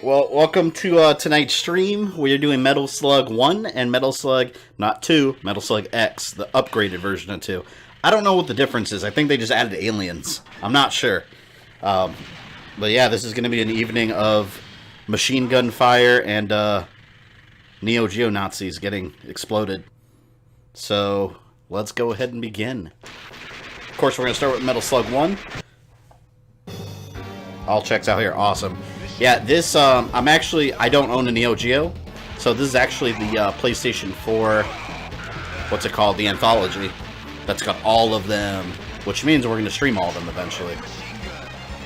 Alright, well, welcome to tonight's stream. We are doing Metal Slug 1 and Metal Slug, not 2, Metal Slug X, the upgraded version of 2. I don't know what the difference is. I think they just added aliens. I'm not sure. But yeah, this is going to be an evening of machine gun fire and Neo Geo Nazis getting exploded. So, let's go ahead and begin. Of course, we're going to start with Metal Slug 1. All checks out here. Awesome. Yeah, this, I don't own a Neo Geo, so this is actually the PlayStation 4, what's it called, the Anthology, that's got all of them, which means we're going to stream all of them eventually.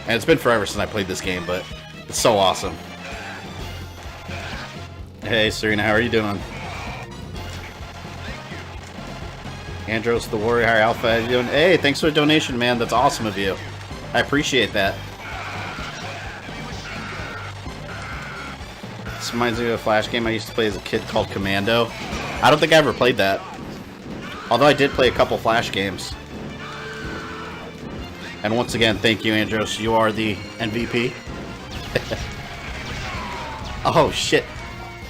And it's been forever since I played this game, but it's so awesome. Hey, Serena, how are you doing? Andros the Warrior Alpha, how you doing? Hey, thanks for the donation, man. That's awesome of you. I appreciate that. This reminds me of a Flash game I used to play as a kid called Commando. I don't think I ever played that. Although I did play a couple Flash games. And once again, thank you, Andros. You are the MVP. Oh, shit.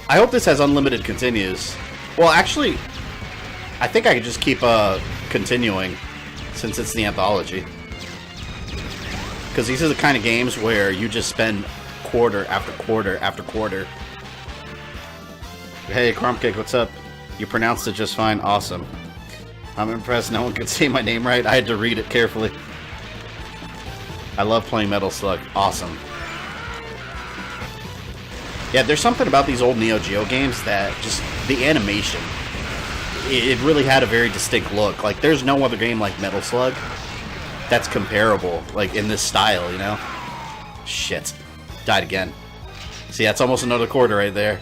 I hope this has unlimited continues. Well, actually, I think I could just keep continuing since it's the Anthology. Because these are the kind of games where you just spend quarter after quarter after quarter. Hey, Cromkick, what's up? You pronounced it just fine. Awesome. I'm impressed no one could say my name right. I had to read it carefully. I love playing Metal Slug. Awesome. Yeah, there's something about these old Neo Geo games that just, the animation, it really had a very distinct look. Like, there's no other game like Metal Slug that's comparable, like, in this style, you know? Shit. Died again. See, that's almost another quarter right there.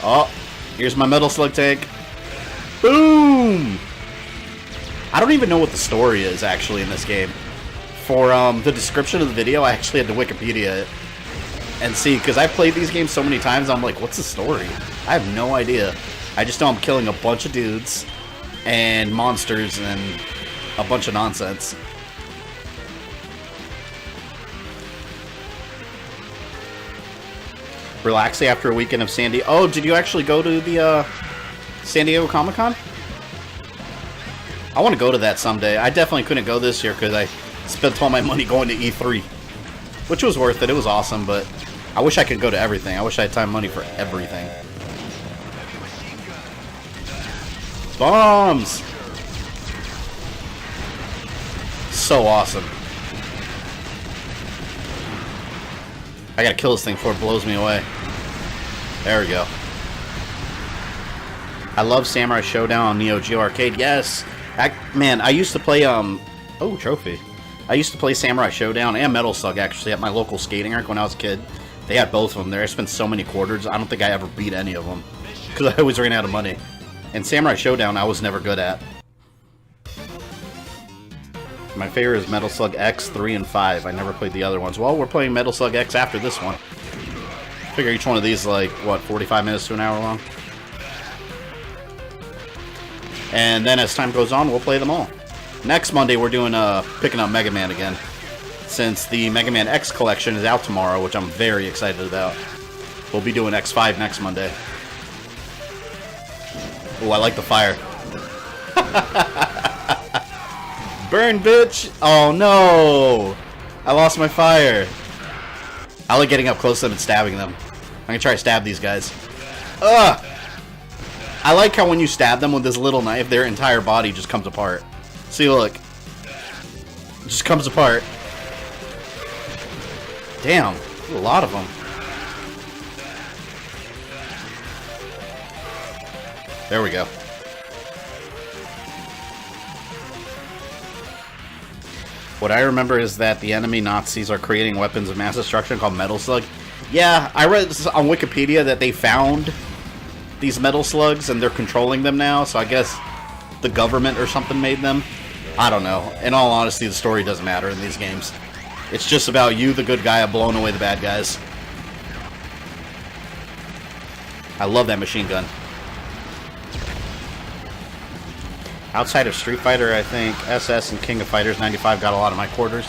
Oh, here's my Metal Slug tank. Boom! I don't even know what the story is, actually, in this game. For the description of the video, I actually had to Wikipedia it. And see, because I've played these games so many times, I'm like, what's the story? I have no idea. I just know I'm killing a bunch of dudes and monsters and a bunch of nonsense. Relaxing after a weekend of San Diego. Oh, did you actually go to the San Diego Comic-Con? I want to go to that someday. I definitely couldn't go this year because I spent all my money going to E3. Which was worth it. It was awesome, but I wish I could go to everything. I wish I had time and money for everything. Bombs! So awesome. I gotta kill this thing before it blows me away. There we go. I love Samurai Showdown on Neo Geo Arcade. Yes! Man, I used to play, oh, trophy. I used to play Samurai Showdown and Metal Slug, actually, at my local skating rink when I was a kid. They had both of them there. I spent so many quarters, I don't think I ever beat any of them. Because I always ran out of money. And Samurai Showdown, I was never good at. My favorite is Metal Slug X, 3, and 5. I never played the other ones. Well, we're playing Metal Slug X after this one. Figure each one of these is like, what, 45 minutes to an hour long? And then as time goes on, we'll play them all. Next Monday, we're doing picking up Mega Man again. Since the Mega Man X collection is out tomorrow, which I'm very excited about. We'll be doing X5 next Monday. Oh, I like the fire. Burn, bitch! Oh, no! I lost my fire. I like getting up close to them and stabbing them. I'm gonna try to stab these guys. Ugh! I like how when you stab them with this little knife, their entire body just comes apart. See, look. It just comes apart. Damn. A lot of them. There we go. What I remember is that the enemy Nazis are creating weapons of mass destruction called Metal Slug. Yeah, I read on Wikipedia that they found these Metal Slugs and they're controlling them now, so I guess the government or something made them. I don't know. In all honesty, the story doesn't matter in these games. It's just about you, the good guy, blowing away the bad guys. I love that machine gun. Outside of Street Fighter, I think SS and King of Fighters 95 got a lot of my quarters.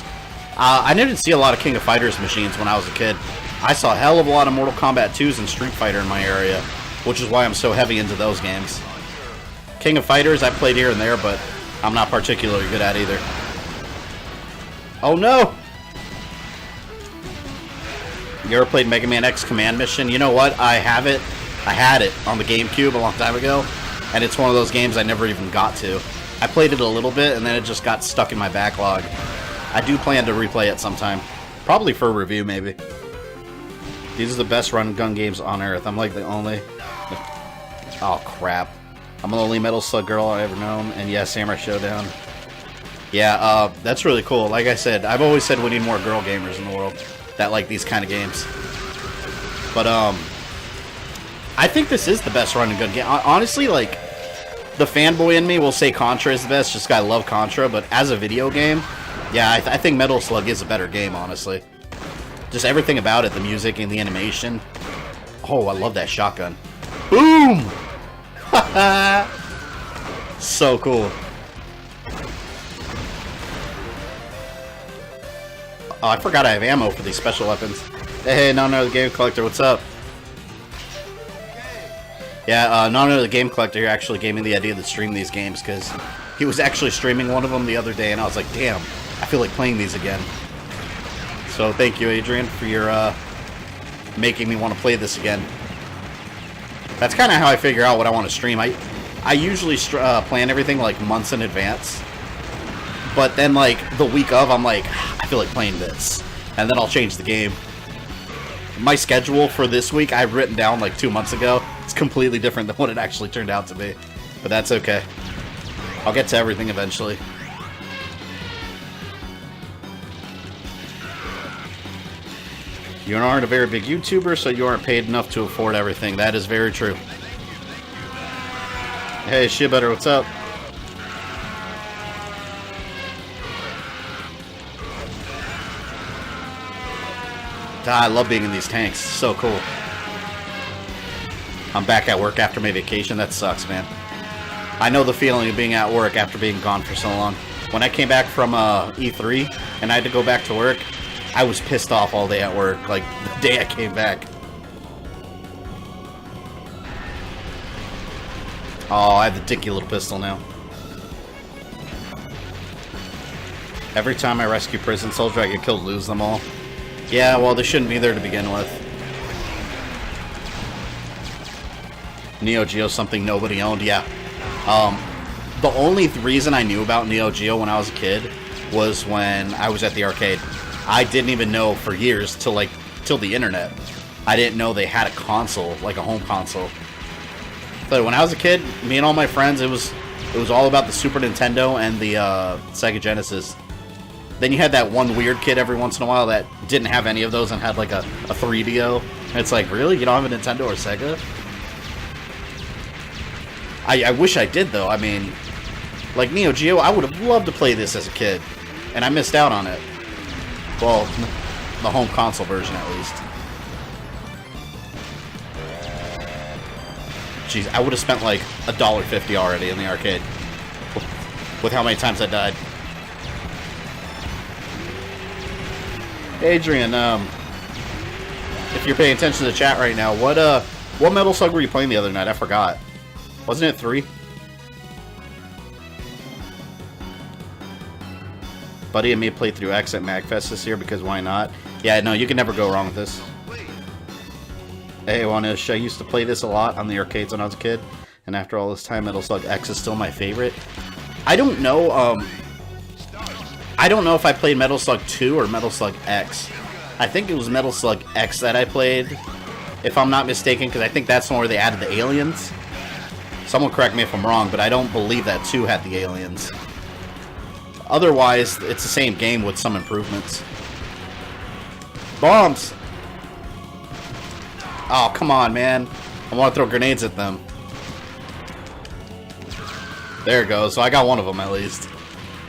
I didn't see a lot of King of Fighters machines when I was a kid. I saw a hell of a lot of Mortal Kombat 2s and Street Fighter in my area, which is why I'm so heavy into those games. King of Fighters, I played here and there, but I'm not particularly good at either. Oh no! You ever played Mega Man X Command Mission? You know what? I have it. I had it on the GameCube a long time ago, and it's one of those games I never even got to. I played it a little bit, and then it just got stuck in my backlog. I do plan to replay it sometime. Probably for a review, maybe. These are the best run-and-gun games on Earth. I'm like the only... Oh, crap. I'm the only Metal Slug girl I've ever known, and yeah, Samurai Showdown. Yeah, that's really cool. Like I said, I've always said we need more girl gamers in the world that like these kind of games. But, I think this is the best run-and-gun game. Honestly, like, the fanboy in me will say Contra is the best, just 'cause I love Contra, but as a video game, yeah, I think Metal Slug is a better game, honestly. Just everything about it, the music and the animation. Oh, I love that shotgun. Boom! So cool. Oh, I forgot I have ammo for these special weapons. Hey, no, the Game Collector, what's up? Yeah, no, the Game Collector actually gave me the idea to stream these games, because he was actually streaming one of them the other day, and I was like, damn, I feel like playing these again. So thank you, Adrian, for your making me want to play this again. That's kind of how I figure out what I want to stream. I usually plan everything like months in advance, but then like the week of, I'm like, I feel like playing this, and then I'll change the game. My schedule for this week I've written down like 2 months ago. It's completely different than what it actually turned out to be, but that's okay. I'll get to everything eventually. You aren't a very big YouTuber, so you aren't paid enough to afford everything. That is very true. Hey, Shibutter, what's up? I love being in these tanks. So cool. I'm back at work after my vacation. That sucks, man. I know the feeling of being at work after being gone for so long. When I came back from E3 and I had to go back to work, I was pissed off all day at work, like the day I came back. Oh, I have the dicky little pistol now. Every time I rescue prison soldier, I get killed, lose them all. Yeah, well, they shouldn't be there to begin with. Neo Geo, something nobody owned, yeah. The only reason I knew about Neo Geo when I was a kid was when I was at the arcade. I didn't even know for years till the internet. I didn't know they had a console, like a home console. But when I was a kid, me and all my friends, it was all about the Super Nintendo and the Sega Genesis. Then you had that one weird kid every once in a while that didn't have any of those and had like a 3DO. And it's like, really? You don't have a Nintendo or Sega? I wish I did, though. I mean, like Neo Geo, I would have loved to play this as a kid. And I missed out on it. Well, the home console version, at least. Jeez, I would have spent like $1.50 already in the arcade. With how many times I died. Adrian, if you're paying attention to the chat right now, what Metal Slug were you playing the other night? I forgot. Wasn't it 3? Buddy and me played through X at MagFest this year because why not? Yeah, no, you can never go wrong with this. Hey, Wanish, I used to play this a lot on the arcades when I was a kid, and after all this time, Metal Slug X is still my favorite. I don't know, I don't know if I played Metal Slug 2 or Metal Slug X. I think it was Metal Slug X that I played, if I'm not mistaken, because I think that's the one where they added the aliens. Someone correct me if I'm wrong, but I don't believe that 2 had the aliens. Otherwise, it's the same game with some improvements. Bombs! Oh, come on, man. I want to throw grenades at them. There it goes. So I got one of them, at least.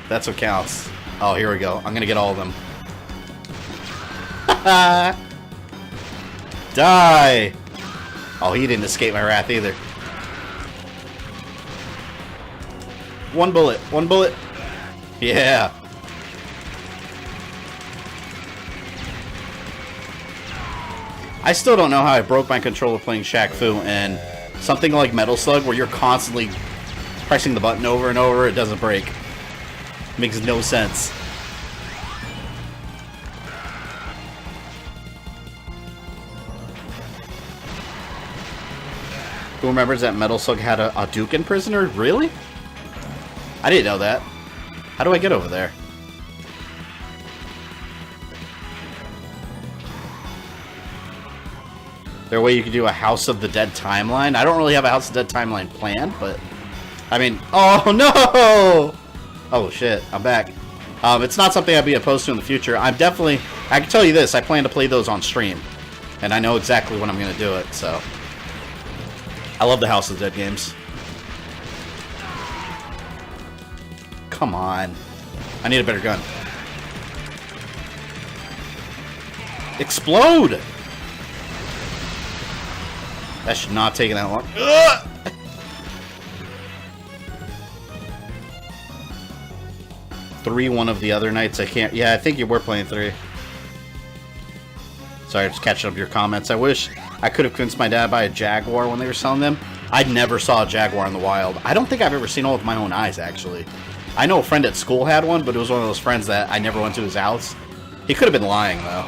That's what counts. Oh, here we go. I'm going to get all of them. Die! Oh, he didn't escape my wrath either. One bullet. One bullet. Yeah. I still don't know how I broke my controller playing Shaq Fu, and something like Metal Slug, where you're constantly pressing the button over and over, it doesn't break. Makes no sense. Who remembers that Metal Slug had a Dukin prisoner? Really? I didn't know that. How do I get over there? There a way you could do a House of the Dead timeline? I don't really have a House of the Dead timeline planned, but... I mean... Oh, no! Oh, shit. I'm back. It's not something I'd be opposed to in the future. I'm definitely... I can tell you this. I plan to play those on stream. And I know exactly when I'm going to do it, so... I love the House of the Dead games. Come on. I need a better gun. Explode! That should not have taken that long. Ugh! 3 one of the other nights. I can't... Yeah, I think you were playing 3. Sorry, just catching up your comments. I wish I could have convinced my dad to buy a Jaguar when they were selling them. I never saw a Jaguar in the wild. I don't think I've ever seen one with my own eyes, actually. I know a friend at school had one, but it was one of those friends that I never went to his house. He could have been lying, though,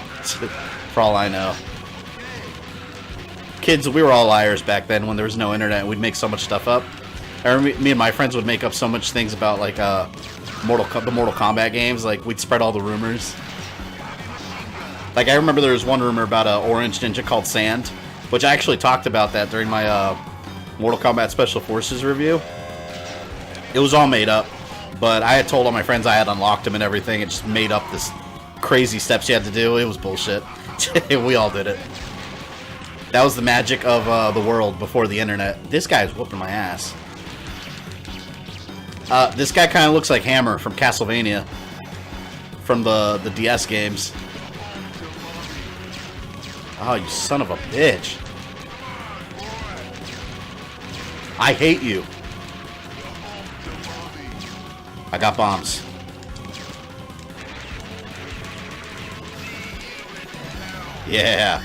for all I know. Kids, we were all liars back then when there was no internet. We'd make so much stuff up. I remember me and my friends would make up so much things about, like, the Mortal Kombat games. Like, we'd spread all the rumors. Like, I remember there was one rumor about an orange ninja called Sand, which I actually talked about that during my Mortal Kombat Special Forces review. It was all made up, but I had told all my friends I had unlocked them and everything. It just made up this crazy steps you had to do. It was bullshit. We all did it. That was the magic of the world before the internet. This guy's whooping my ass. This guy kind of looks like Hammer from Castlevania, from the DS games. Oh, you son of a bitch. I hate you. I got bombs. Yeah.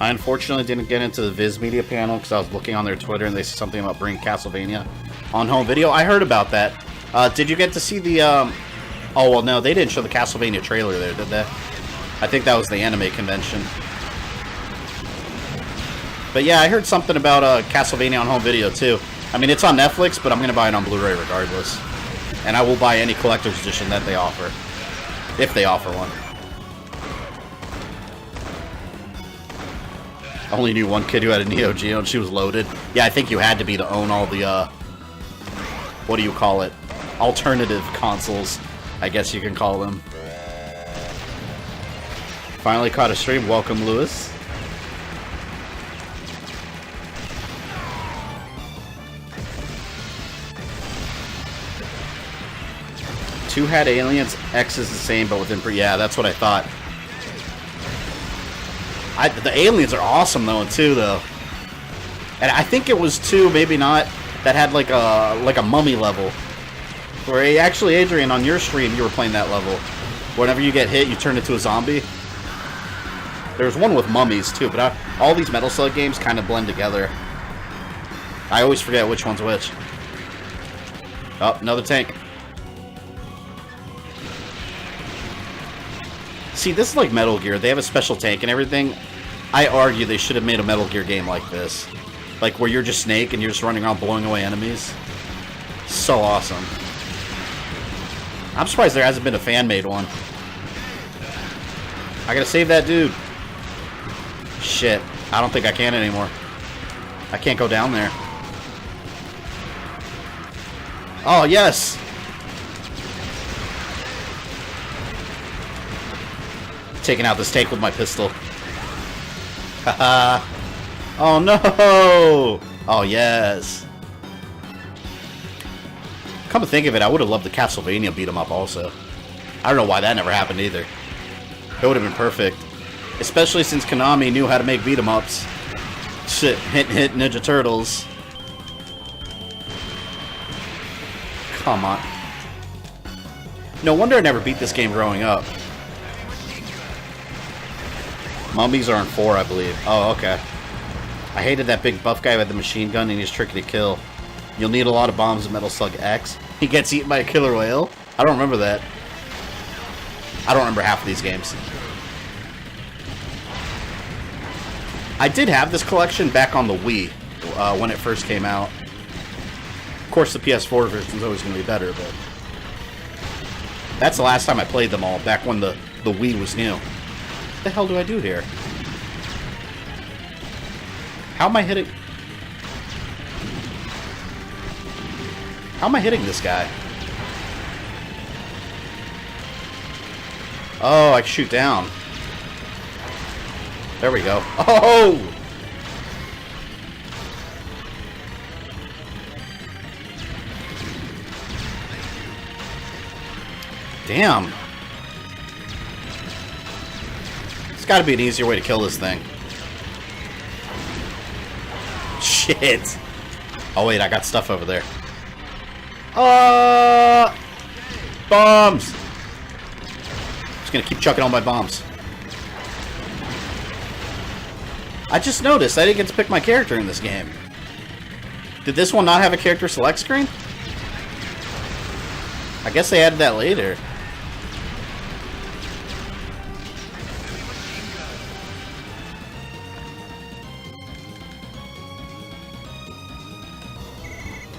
I unfortunately didn't get into the Viz Media panel because I was looking on their Twitter and they said something about bringing Castlevania on home video. I heard about that. Did you get to see the... Oh, well, no, they didn't show the Castlevania trailer there, did they? I think that was the anime convention. But yeah, I heard something about Castlevania on home video too. I mean, it's on Netflix, but I'm going to buy it on Blu-ray regardless. And I will buy any collector's edition that they offer. If they offer one. I only knew one kid who had a Neo Geo and she was loaded. Yeah, I think you had to be to own all the, what do you call it? Alternative consoles, I guess you can call them. Finally caught a stream. Welcome, Lewis. Two had aliens. X is the same, but within... Yeah, that's what I thought. The aliens are awesome, though, in 2, though. And I think it was 2, maybe not, that had, like a mummy level. Where, actually, Adrian, on your stream, you were playing that level. Whenever you get hit, you turn into a zombie. There's one with mummies, too, but all these Metal Slug games kind of blend together. I always forget which one's which. Oh, another tank. See, this is like Metal Gear. They have a special tank and everything. I argue they should have made a Metal Gear game like this. Like, where you're just Snake and you're just running around blowing away enemies. So awesome. I'm surprised there hasn't been a fan-made one. I gotta save that dude. Shit. I don't think I can anymore. I can't go down there. Oh, yes! Taking out this tank with my pistol. Haha. Oh, no! Oh, yes. Come to think of it, I would have loved the Castlevania beat 'em up also. I don't know why that never happened either. It would have been perfect. Especially since Konami knew how to make beat 'em ups. Shit, hit Ninja Turtles. Come on. No wonder I never beat this game growing up. Mummies are in 4, I believe. Oh, okay. I hated that big buff guy with the machine gun, and he's tricky to kill. You'll need a lot of bombs in Metal Slug X. He gets eaten by a killer whale? I don't remember that. I don't remember half of these games. I did have this collection back on the Wii when it first came out. Of course, the PS4 version is always going to be better, but that's the last time I played them all, back when the Wii was new. What the hell do I do here? How am I hitting... How am I hitting this guy? Oh, I can shoot down. There we go. Oh! Damn. There's got to be an easier way to kill this thing. Shit. Oh, wait, I got stuff over there. Bombs! Just gonna keep chucking all my bombs. I just noticed I didn't get to pick my character in this game. Did this one not have a character select screen? I guess they added that later.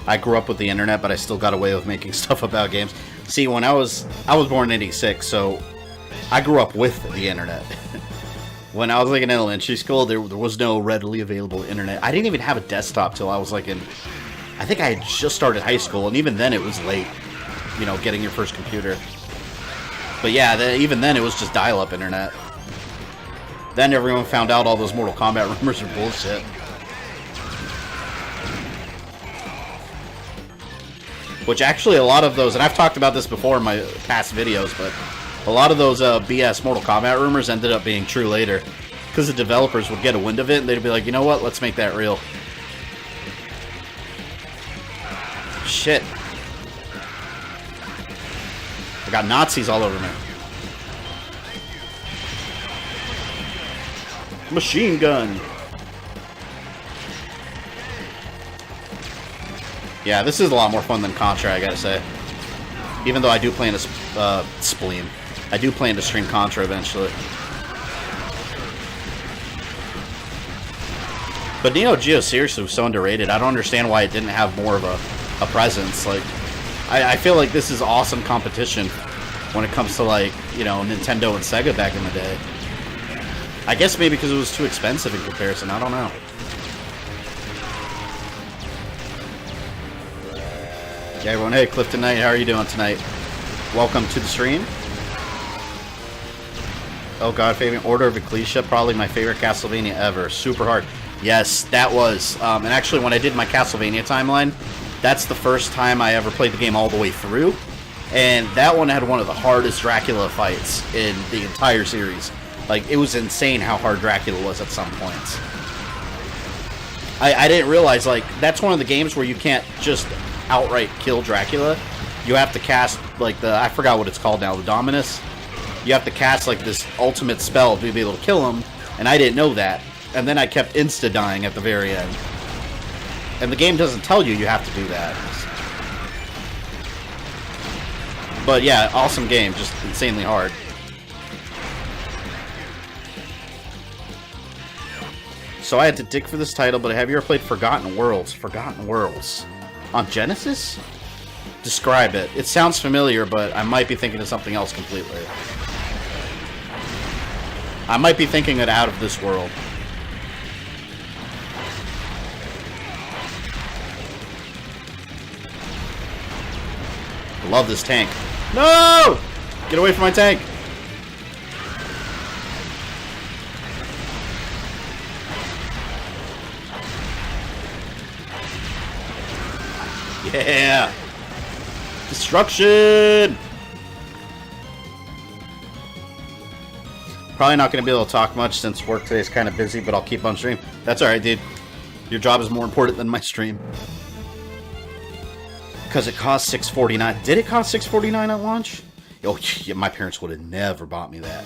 I grew up with the internet, but I still got away with making stuff about games. See, when I was born in '86, so I grew up with the internet. When I was like in elementary school, there was no readily available internet. I didn't even have a desktop till I was like in, I think I had just started high school, and even then it was late, you know, getting your first computer. But yeah, even then it was just dial-up internet. Then everyone found out all those Mortal Kombat rumors are bullshit. Which actually a lot of those, and I've talked about this before in my past videos, but a lot of those BS Mortal Kombat rumors ended up being true later. Because the developers would get a wind of it, and they'd be like, you know what, let's make that real. Shit. I got Nazis all over me. Machine gun. Yeah, this is a lot more fun than Contra, I gotta say. Even though I do plan to spleen. I do plan to stream Contra eventually. But Neo Geo seriously was so underrated. I don't understand why it didn't have more of a presence. Like, I feel like this is awesome competition when it comes to, like, you know, Nintendo and Sega back in the day. I guess maybe because it was too expensive in comparison. I don't know. Yeah, everyone, hey, Clifton Knight, how are you doing tonight? Welcome to the stream. Oh god, favorite Order of Ecclesia, probably my favorite Castlevania ever. Super hard. Yes, that was. And actually, when I did my Castlevania timeline, that's the first time I ever played the game all the way through. And that one had one of the hardest Dracula fights in the entire series. Like, it was insane how hard Dracula was at some points. I didn't realize, like, that's one of the games where you can't just outright kill Dracula. You have to cast, like, I forgot what it's called now, the Dominus. You have to cast, like, this ultimate spell to be able to kill him, and I didn't know that. And then I kept insta-dying at the very end. And the game doesn't tell you you have to do that. But yeah, awesome game, just insanely hard. So I had to dig for this title, but have you ever played Forgotten Worlds? Forgotten Worlds. On Genesis? Describe it. It sounds familiar, but I might be thinking of something else completely. I might be thinking it out of this world. I love this tank. No! Get away from my tank! Yeah! Destruction! Probably not going to be able to talk much since work today is kind of busy, but I'll keep on stream. That's alright, dude. Your job is more important than my stream. Because it cost $6.49. Did it cost $6.49 at launch? Oh, yeah, my parents would have never bought me that.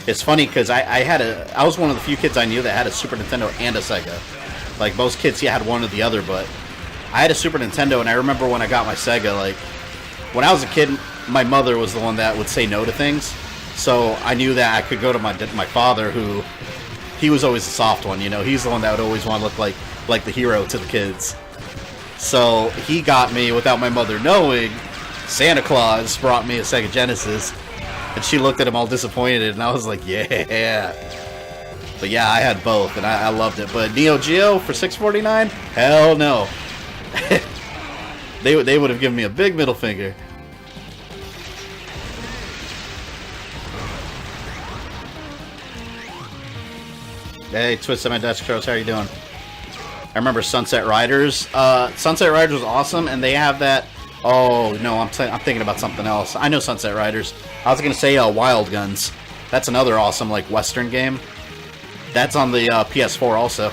It's funny because I was one of the few kids I knew that had a Super Nintendo and a Sega. Like most kids, had one or the other, but I had a Super Nintendo, and I remember when I got my Sega, like, when I was a kid, my mother was the one that would say no to things, so I knew that I could go to my father, who, he was always the soft one, you know, he's the one that would always want to look like the hero to the kids. So he got me, without my mother knowing, Santa Claus brought me a Sega Genesis, and she looked at him all disappointed, and I was like, yeah. But yeah, I had both, and I loved it. But Neo Geo for $6.49? Hell no. They would have given me a big middle finger. Hey, Twist on my desk, Charles, how are you doing? I remember Sunset Riders. Sunset Riders was awesome, and they have that... Oh, no, I'm thinking about something else. I know Sunset Riders. I was going to say Wild Guns. That's another awesome, like, Western game. That's on the PS4 also.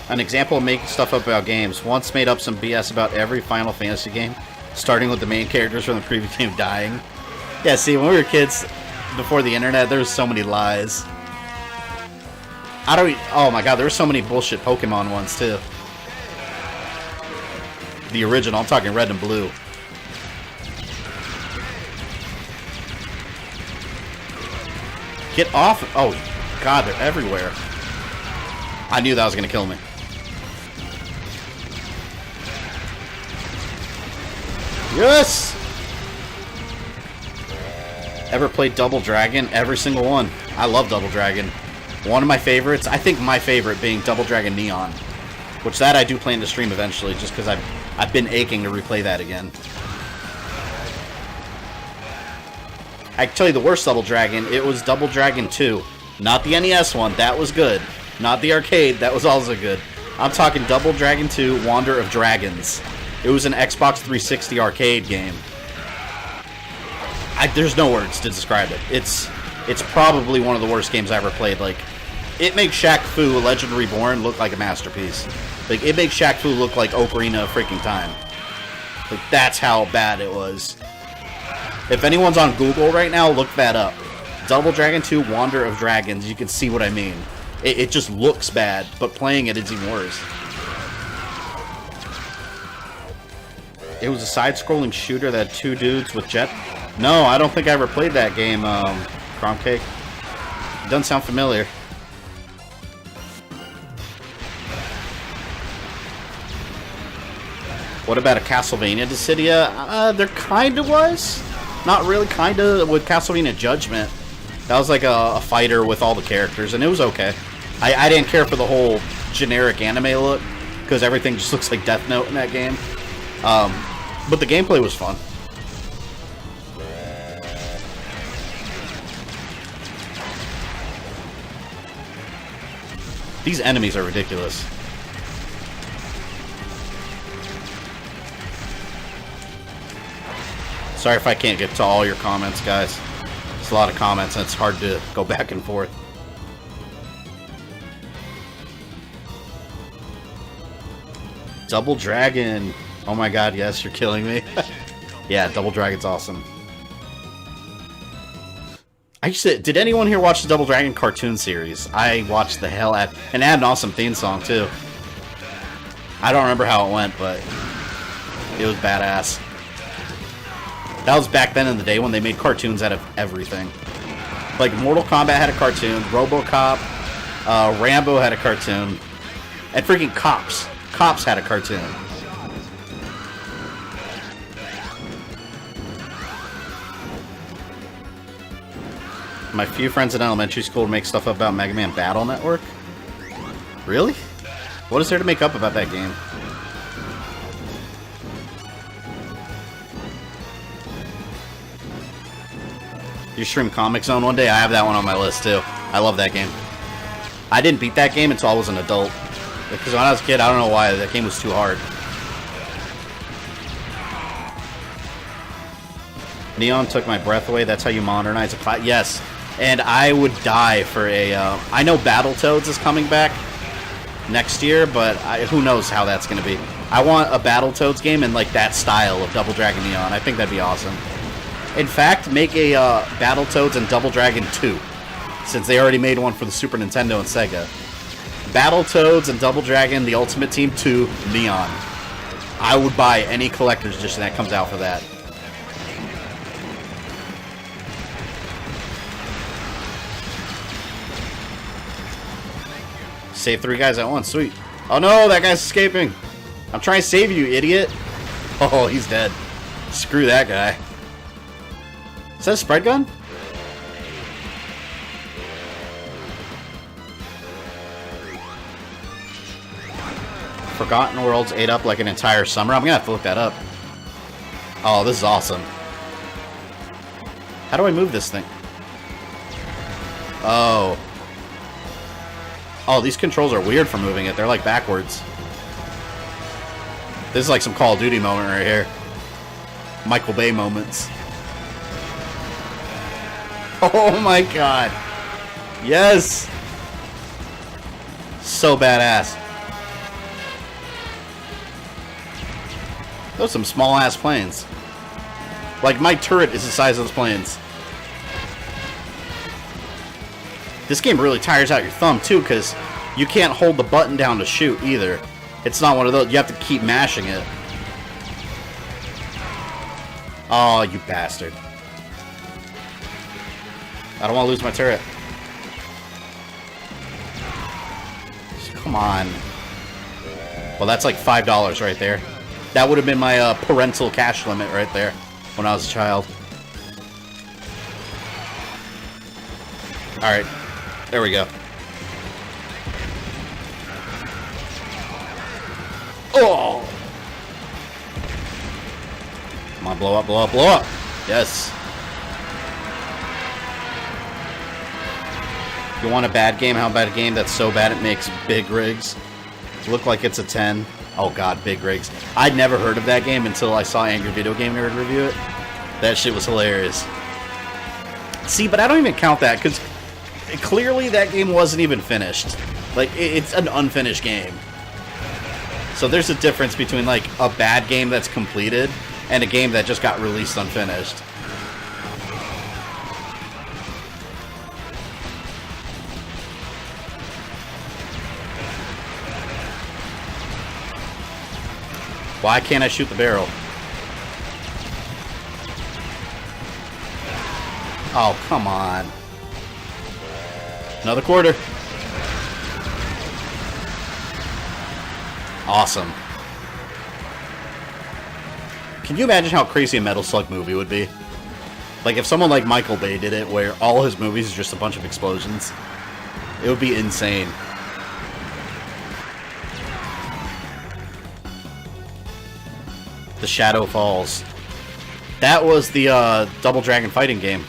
An example of making stuff up about games. Once made up some BS about every Final Fantasy game, starting with the main characters from the previous game dying. Yeah, see, when we were kids, before the internet, there was so many lies. Oh my god, there were so many bullshit Pokemon ones, too. The original, I'm talking red and blue. Get off! Oh, god, they're everywhere. I knew that was gonna kill me. Yes! Ever played Double Dragon? Every single one. I love Double Dragon. One of my favorites, I think my favorite being Double Dragon Neon. Which that I do plan to stream eventually, just because I've been aching to replay that again. I can tell you the worst Double Dragon, it was Double Dragon 2. Not the NES one, that was good. Not the arcade, that was also good. I'm talking Double Dragon 2 Wander of Dragons. It was an Xbox 360 arcade game. There's no words to describe it. It's probably one of the worst games I ever played. Like, it makes Shaq Fu Legend Reborn look like a masterpiece. Like, it makes Shaq Fu look like Ocarina of freaking Time. Like, that's how bad it was. If anyone's on Google right now, look that up. Double Dragon 2 Wander of Dragons, you can see what I mean. It just looks bad, but playing it is even worse. It was a side-scrolling shooter that had two dudes with jet... No, I don't think I ever played that game, Crom Cake. It doesn't sound familiar. What about a Castlevania Dissidia? There kinda was. Not really, kinda, with Castlevania Judgment. That was like a fighter with all the characters, and it was okay. I didn't care for the whole generic anime look, because everything just looks like Death Note in that game. But the gameplay was fun. These enemies are ridiculous. Sorry if I can't get to all your comments, guys. It's a lot of comments and it's hard to go back and forth. Double Dragon. Oh my god, yes, you're killing me. Yeah, Double Dragon's awesome. Did anyone here watch the Double Dragon cartoon series? I watched the hell out, and it had an awesome theme song too. I don't remember how it went, but it was badass. That was back then in the day when they made cartoons out of everything. Like Mortal Kombat had a cartoon, RoboCop, Rambo had a cartoon, and freaking Cops. Cops had a cartoon. My few friends in elementary school would make stuff up about Mega Man Battle Network. Really? What is there to make up about that game? You stream Comic Zone one day? I have that one on my list too. I love that game. I didn't beat that game until I was an adult. Because when I was a kid, I don't know why, that game was too hard. Neon took my breath away. That's how you modernize a class. Yes. And I would die for a... I know Battletoads is coming back next year, but who knows how that's going to be. I want a Battletoads game in like that style of Double Dragon Neon. I think that'd be awesome. In fact, make a Battletoads and Double Dragon 2, since they already made one for the Super Nintendo and Sega. Battletoads and Double Dragon, the Ultimate Team 2, Neon. I would buy any collector's edition that comes out for that. Save 3 guys at once, sweet. Oh no, that guy's escaping. I'm trying to save you, idiot. Oh, he's dead. Screw that guy. Is that a spread gun? Forgotten Worlds ate up like an entire summer. I'm gonna have to look that up. Oh, this is awesome. How do I move this thing? Oh. Oh, these controls are weird for moving it. They're like backwards. This is like some Call of Duty moment right here. Michael Bay moments. Oh my god. Yes! So badass. Those are some small ass planes. Like my turret is the size of those planes. This game really tires out your thumb too, because you can't hold the button down to shoot either. It's not one of those. You have to keep mashing it. Oh, you bastard. I don't want to lose my turret. Come on. Well, that's like $5 right there. That would have been my parental cash limit right there when I was a child. Alright. There we go. Oh! Come on, blow up, blow up, blow up! Yes. You want a bad game? How about a game that's so bad it makes big rigs look like it's a 10? Oh god, big rigs. I'd never heard of that game until I saw Angry Video Game Nerd review it. That shit was hilarious. See, but I don't even count that, because clearly that game wasn't even finished. Like, it's an unfinished game. So there's a difference between, like, a bad game that's completed and a game that just got released unfinished. Why can't I shoot the barrel? Oh, come on. Another quarter. Awesome. Can you imagine how crazy a Metal Slug movie would be? Like, if someone like Michael Bay did it, where all his movies is just a bunch of explosions. It would be insane. The Shadow Falls. That was the Double Dragon fighting game.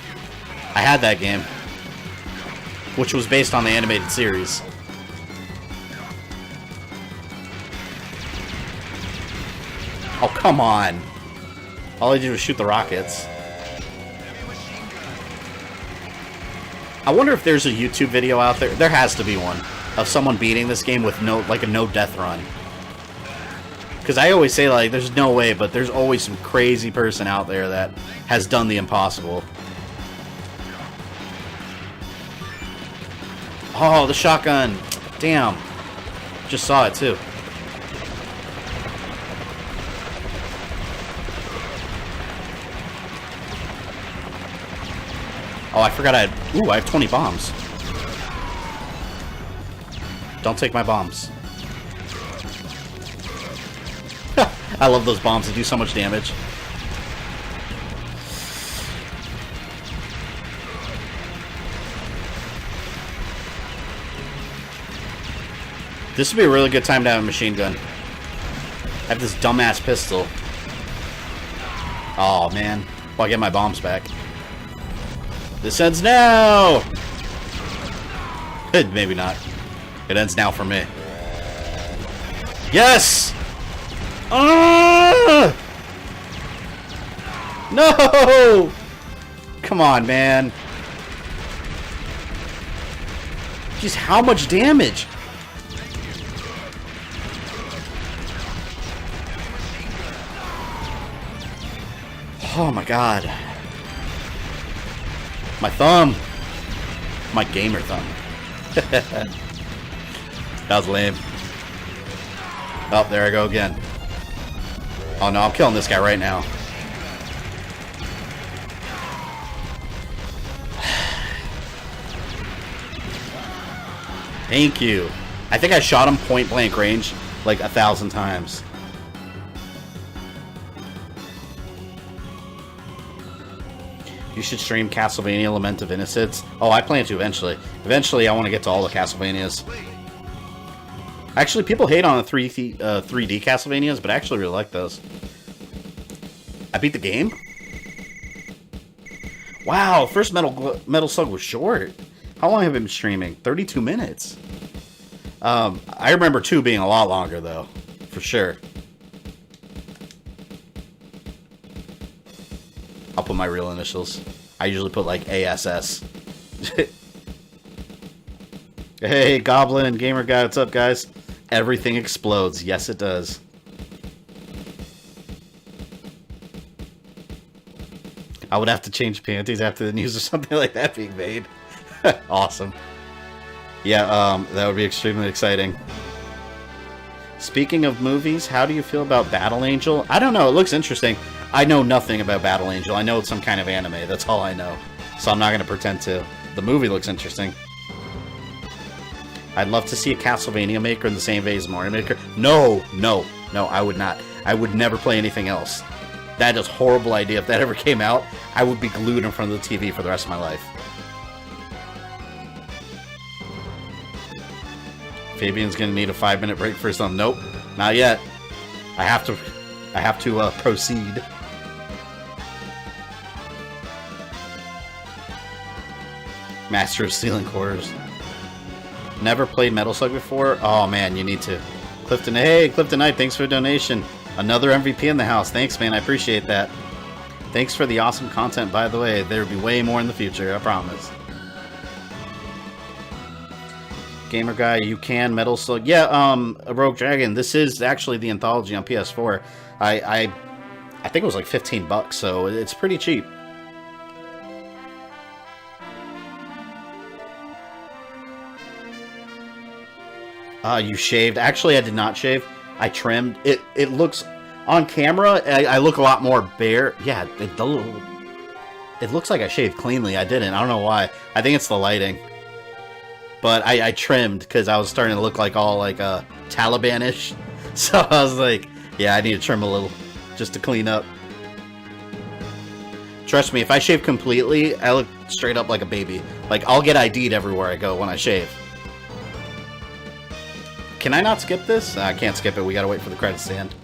I had that game, which was based on the animated series. Oh, come on. All I did was shoot the rockets. I wonder if there's a YouTube video out there. There has to be one. Of someone beating this game with no death run. Because I always say, like, there's no way, but there's always some crazy person out there that has done the impossible. Oh, the shotgun. Damn. Just saw it, too. Oh, I forgot I had... Ooh, I have 20 bombs. Don't take my bombs. I love those bombs. They do so much damage. This would be a really good time to have a machine gun. I have this dumbass pistol. Oh, man. Well, I get my bombs back. This ends now! Maybe not. It ends now for me. Yes! No! Come on, man. Jeez, how much damage? Oh my god. My thumb. My gamer thumb. That was lame. Oh, there I go again. Oh no, I'm killing this guy right now. Thank you. I think I shot him point blank range like 1,000 times. You should stream Castlevania Lament of Innocence. Oh, I plan to eventually. Eventually, I want to get to all the Castlevanias. Actually, people hate on the 3D Castlevanias, but I actually really like those. I beat the game? Wow, first Metal Slug was short. How long have I been streaming? 32 minutes. I remember 2 being a lot longer, though. For sure. I'll put my real initials. I usually put, like, ASS. Hey, Goblin and Gamer Guy, what's up, guys? Everything explodes. Yes, it does. I would have to change panties after the news or something like that being made. Awesome. Yeah, that would be extremely exciting. Speaking of movies, how do you feel about Battle Angel? I don't know, it looks interesting. I know nothing about Battle Angel. I know it's some kind of anime, that's all I know. So I'm not going to pretend to. The movie looks interesting. I'd love to see a Castlevania maker in the same vein as Mario Maker. No, I would not. I would never play anything else. That is a horrible idea. If that ever came out, I would be glued in front of the TV for the rest of my life. Fabian's gonna need a 5-minute break for some. Nope, not yet. I have to proceed. Master of Stealing Quarters. Never played Metal Slug before? Oh man, you need to. Clifton, hey, Clifton Knight, thanks for a donation. Another MVP in the house. Thanks, man, I appreciate that. Thanks for the awesome content, by the way. There'll be way more in the future, I promise. Gamer Guy, you can Metal Slug. Yeah, Rogue Dragon, this is actually the anthology on PS4. I think it was like 15 bucks, so it's pretty cheap. You shaved. Actually, I did not shave. I trimmed. It looks, on camera, I look a lot more bare. Yeah, it looks like I shaved cleanly. I didn't. I don't know why. I think it's the lighting. But I trimmed because I was starting to look like all like Taliban-ish. So I was like, yeah, I need to trim a little just to clean up. Trust me, if I shave completely, I look straight up like a baby. Like, I'll get ID'd everywhere I go when I shave. Can I not skip this? I can't skip it. We gotta wait for the credits to end.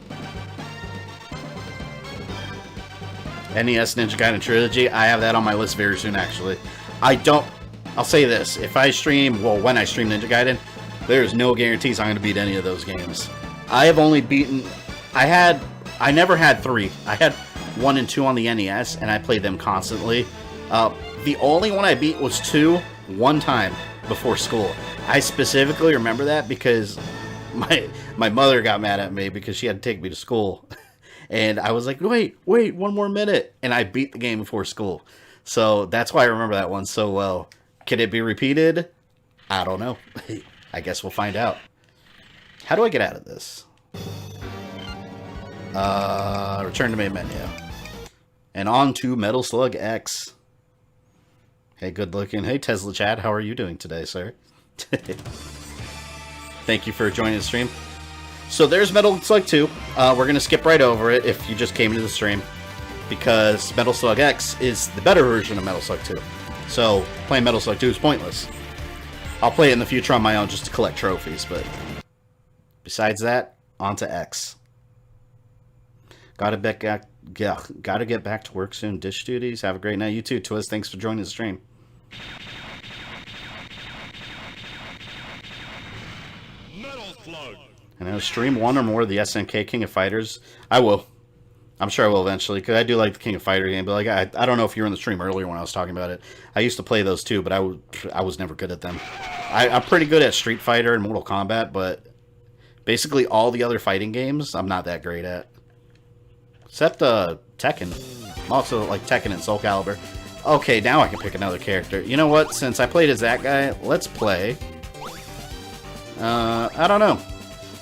NES Ninja Gaiden Trilogy. I have that on my list very soon, actually. I'll say this. If I stream, well, when I stream Ninja Gaiden, there's no guarantees I'm going to beat any of those games. I have only beaten... I never had 3. I had 1 and 2 on the NES, and I played them constantly. The only one I beat was 2, one time before school. I specifically remember that because my mother got mad at me because she had to take me to school. And I was like, wait, 1 more minute. And I beat the game before school. So that's why I remember that one so well. Can it be repeated? I don't know. I guess we'll find out. How do I get out of this? Return to main menu. And on to Metal Slug X. Hey, good looking. Hey, TeslaChad, how are you doing today, sir? Thank you for joining the stream. So there's Metal Slug 2. We're going to skip right over it if you just came into the stream, because Metal Slug X is the better version of Metal Slug 2. So playing Metal Slug 2 is pointless. I'll play it in the future on my own just to collect trophies, but besides that, on to X. Gotta get back to work soon. Dish duties. Have a great night. You too, Twiz. Thanks for joining the stream. Metal Slug. And I'll stream 1 or more of the SNK King of Fighters. I will. I'm sure I will eventually, because I do like the King of Fighter game. But like, I don't know if you were in the stream earlier when I was talking about it. I used to play those too, but I was never good at them. I'm pretty good at Street Fighter and Mortal Kombat, but basically all the other fighting games, I'm not that great at. Except Tekken. I'm also like Tekken and Soul Calibur. Okay, now I can pick another character. You know what? Since I played as that guy, let's play. I don't know.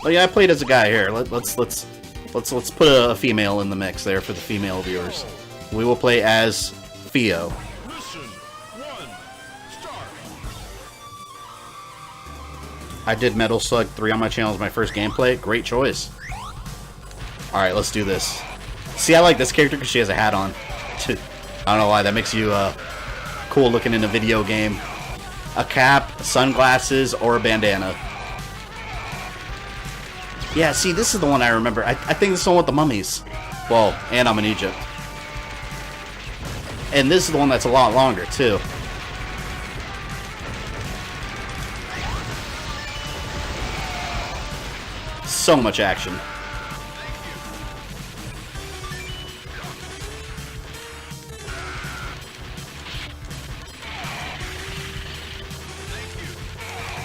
But yeah, I played as a guy here. Let's put a female in the mix there for the female viewers. We will play as Theo. Mission 1, start. I did Metal Slug 3 on my channel as my first gameplay. Great choice. Alright, let's do this. See, I like this character because she has a hat on. I don't know why, that makes you cool looking in a video game. A cap, sunglasses, or a bandana. Yeah, see, this is the one I remember. I think this is the one with the mummies. Well, and I'm in Egypt. And this is the one that's a lot longer, too. So much action.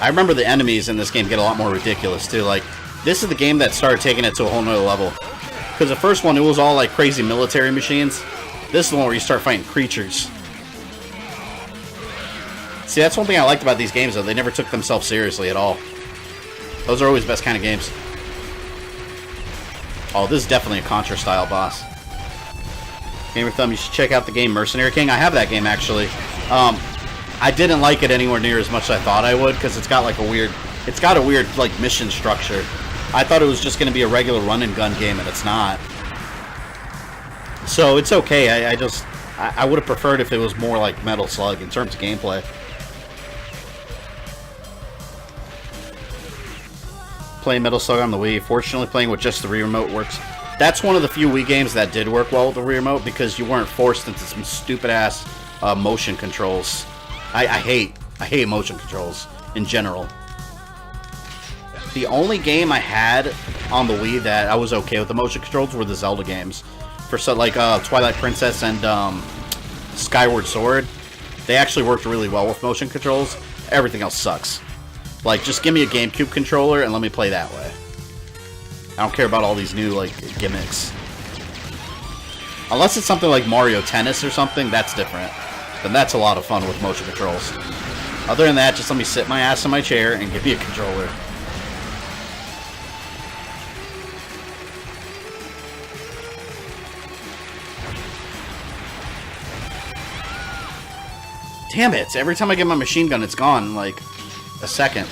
I remember the enemies in this game get a lot more ridiculous, too. Like, this is the game that started taking it to a whole nother level. Because the first one, it was all, like, crazy military machines. This is the one where you start fighting creatures. See, that's one thing I liked about these games, though. They never took themselves seriously at all. Those are always the best kind of games. Oh, this is definitely a Contra-style boss. GamerThumb, you should check out the game Mercenary King. I have that game, actually. I didn't like it anywhere near as much as I thought I would, because it's got like a weird, like mission structure. I thought it was just going to be a regular run and gun game, and it's not. So it's okay. I would have preferred if it was more like Metal Slug in terms of gameplay. Playing Metal Slug on the Wii. Fortunately, playing with just the Wii remote works. That's one of the few Wii games that did work well with the Wii remote because you weren't forced into some stupid ass motion controls. I hate motion controls in general. The only game I had on the Wii that I was okay with the motion controls were the Zelda games. For like Twilight Princess and Skyward Sword, they actually worked really well with motion controls. Everything else sucks. Like, just give me a GameCube controller and let me play that way. I don't care about all these new, like, gimmicks. Unless it's something like Mario Tennis or something, that's different. Then that's a lot of fun with motion controls. Other than that, just let me sit my ass in my chair and give me a controller. Damn it! Every time I get my machine gun, it's gone in, like, a second.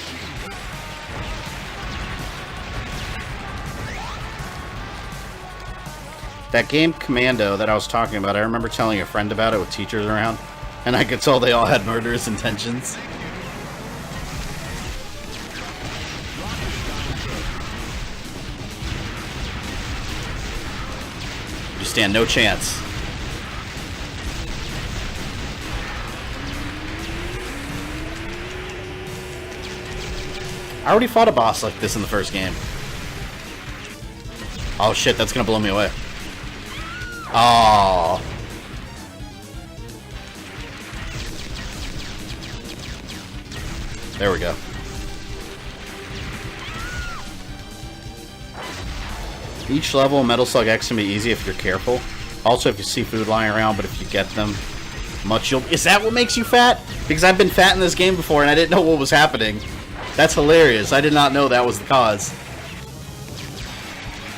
That game Commando that I was talking about, I remember telling a friend about it with teachers around, and I could tell they all had murderous intentions. You stand no chance. I already fought a boss like this in the first game. Oh shit, that's gonna blow me away. Oh. There we go. Each level, Metal Slug X can be easy if you're careful. Also, if you see food lying around, but if you get them, much you'll... Is that what makes you fat? Because I've been fat in this game before and I didn't know what was happening. That's hilarious. I did not know that was the cause.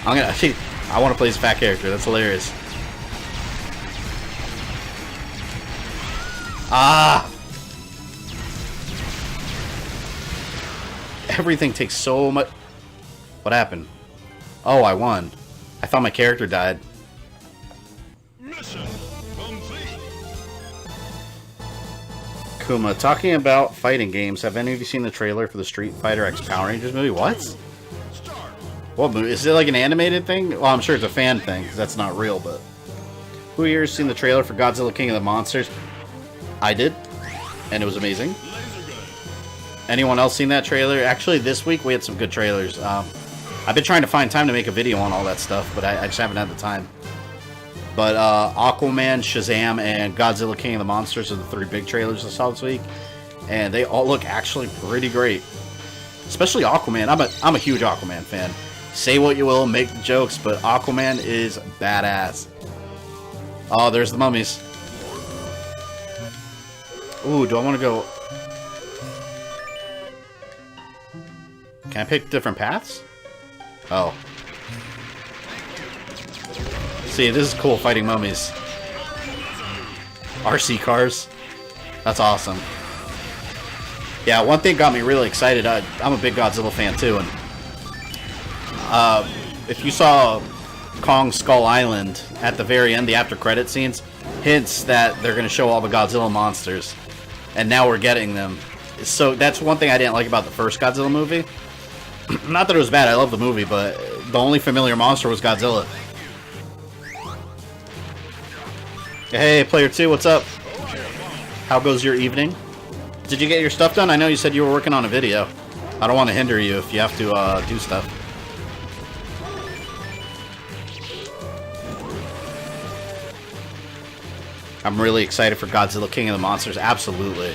I want to play as a fat character. That's hilarious. Ah! Everything takes so much... What happened? Oh, I won. I thought my character died. Mission complete. Kuma, talking about fighting games, have any of you seen the trailer for the Street Fighter X Power Rangers movie? What? Start. What movie? Is it like an animated thing? Well, I'm sure it's a fan thing, because that's not real, but... Who here has seen the trailer for Godzilla King of the Monsters? I did, and it was amazing. Laser gun. Anyone else seen that trailer? Actually, this week we had some good trailers. I've been trying to find time to make a video on all that stuff, but I just haven't had the time. But Aquaman, Shazam, and Godzilla King of the Monsters are the 3 big trailers I saw this week, and they all look actually pretty great. Especially Aquaman. I'm a huge Aquaman fan. Say what you will, make the jokes, but Aquaman is badass. Oh, there's the mummies. Ooh, do I want to go... Can I pick different paths? Oh. See, this is cool, fighting mummies. RC cars. That's awesome. Yeah, one thing got me really excited. I'm a big Godzilla fan, too, and... if you saw Kong Skull Island, at the very end, the after-credit scenes, hints that they're going to show all the Godzilla monsters. And now we're getting them. So that's one thing I didn't like about the first Godzilla movie. Not that it was bad, I love the movie, but the only familiar monster was Godzilla. Hey, Player 2, what's up? How goes your evening? Did you get your stuff done? I know you said you were working on a video. I don't want to hinder you if you have to do stuff. I'm really excited for Godzilla King of the Monsters. Absolutely.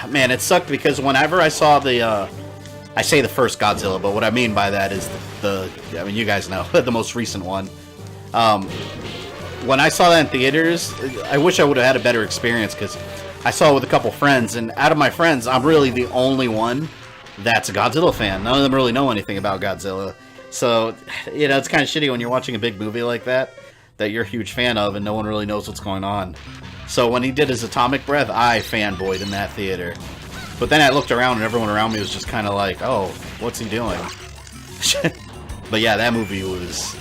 Man, it sucked because whenever I saw the, I say the first Godzilla, but what I mean by that is I mean, you guys know, the most recent one. When I saw that in theaters, I wish I would have had a better experience because I saw it with a couple friends, and out of my friends, I'm really the only one that's a Godzilla fan. None of them really know anything about Godzilla. So, you know, it's kind of shitty when you're watching a big movie like that you're a huge fan of and no one really knows what's going on. So when he did his atomic breath, I fanboyed in that theater. But then I looked around and everyone around me was just kind of like, oh, what's he doing? But yeah, that movie was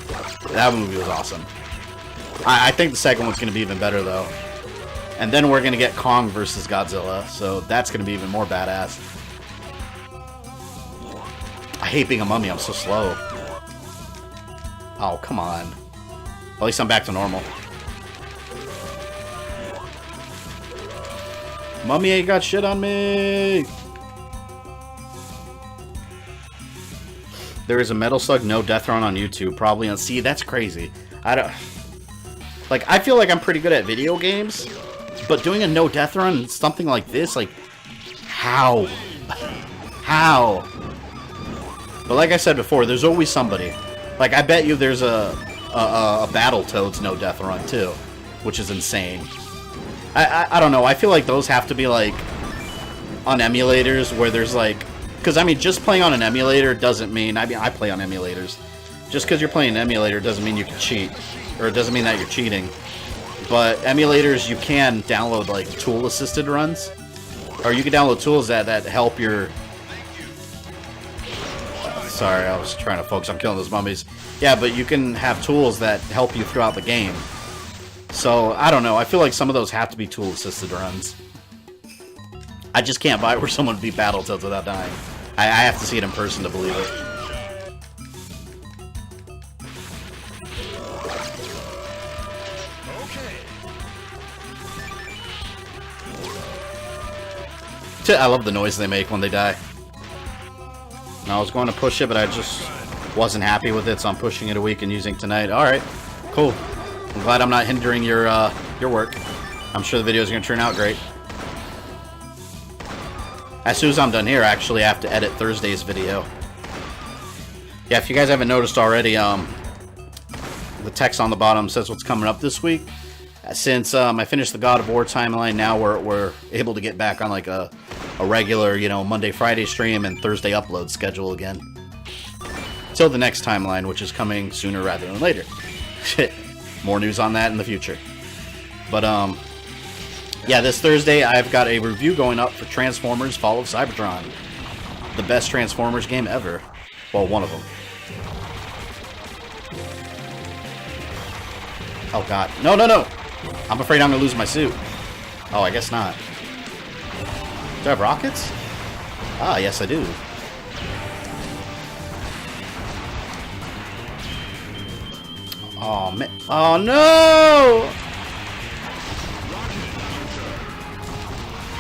awesome. I think the second one's going to be even better, though. And then we're going to get Kong versus Godzilla, so that's going to be even more badass. I hate being a mummy, I'm so slow. Oh, come on. At least I'm back to normal. Mummy ain't got shit on me! There is a Metal Slug no death run on YouTube, probably on... See, that's crazy. I don't... Like, I feel like I'm pretty good at video games, but doing a no death run, something like this, like... How? How? But like I said before, there's always somebody. Like, I bet you there's a Battletoads no death run, too, which is insane. I don't know, I feel like those have to be, like, on emulators where there's, like... Because, I mean, just playing on an emulator doesn't mean... I mean, I play on emulators. Just because you're playing an emulator doesn't mean you can cheat. Or it doesn't mean that you're cheating. But emulators, you can download, like, tool-assisted runs. Or you can download tools that help your... Sorry, I was trying to focus on killing those mummies. Yeah, but you can have tools that help you throughout the game. So, I don't know. I feel like some of those have to be tool-assisted runs. I just can't buy where someone would beat Battletoads without dying. I have to see it in person to believe it. I love the noise they make when they die. And I was going to push it, but I just wasn't happy with it, so I'm pushing it a week and using tonight. Alright, cool. I'm glad I'm not hindering your work. I'm sure the videos are going to turn out great. As soon as I'm done here, I actually have to edit Thursday's video. Yeah, if you guys haven't noticed already, the text on the bottom says what's coming up this week. Since I finished the God of War timeline, now we're able to get back on like a regular, you know, Monday, Friday stream and Thursday upload schedule again. Till the next timeline, which is coming sooner rather than later. More news on that in the future. But, yeah, this Thursday I've got a review going up for Transformers Fall of Cybertron. The best Transformers game ever. Well, one of them. Oh, God. No, no, no! I'm afraid I'm going to lose my suit. Oh, I guess not. Do I have rockets? Ah, yes, I do. Oh, man. Oh, no!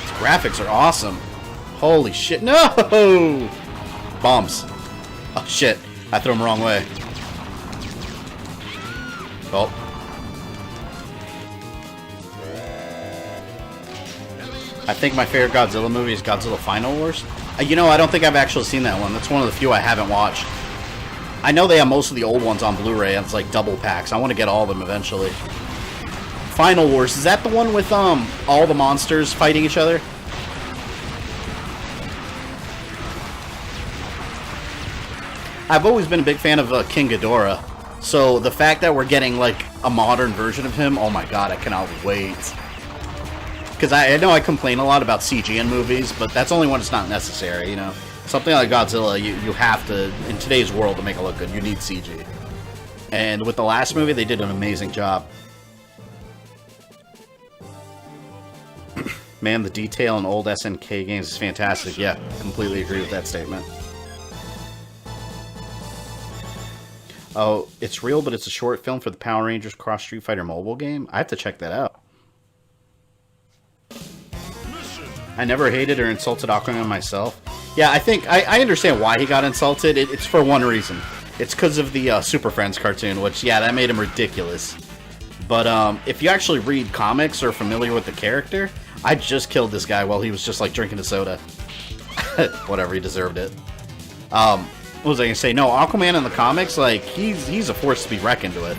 These graphics are awesome. Holy shit. No! Bombs. Oh, shit. I threw them the wrong way. Oh. I think my favorite Godzilla movie is Godzilla Final Wars. You know, I don't think I've actually seen that one. That's one of the few I haven't watched. I know they have most of the old ones on Blu-ray, and it's like double packs. I want to get all of them eventually. Final Wars, is that the one with all the monsters fighting each other? I've always been a big fan of King Ghidorah, so the fact that we're getting like a modern version of him, oh my god, I cannot wait. Because I know I complain a lot about CG in movies, but that's only when it's not necessary, you know? Something like Godzilla, you have to, in today's world, to make it look good, you need CG. And with the last movie, they did an amazing job. Man, the detail in old SNK games is fantastic. Yeah, completely agree with that statement. Oh, it's real, but it's a short film for the Power Rangers Cross Street Fighter mobile game? I have to check that out. I never hated or insulted Aquaman myself. Yeah, I think, I understand why he got insulted. It's for one reason. It's because of the Super Friends cartoon, which, yeah, that made him ridiculous. But if you actually read comics or are familiar with the character, I just killed this guy while he was just, like, drinking a soda. Whatever, he deserved it. What was I going to say? No, Aquaman in the comics, like, he's a force to be reckoned with.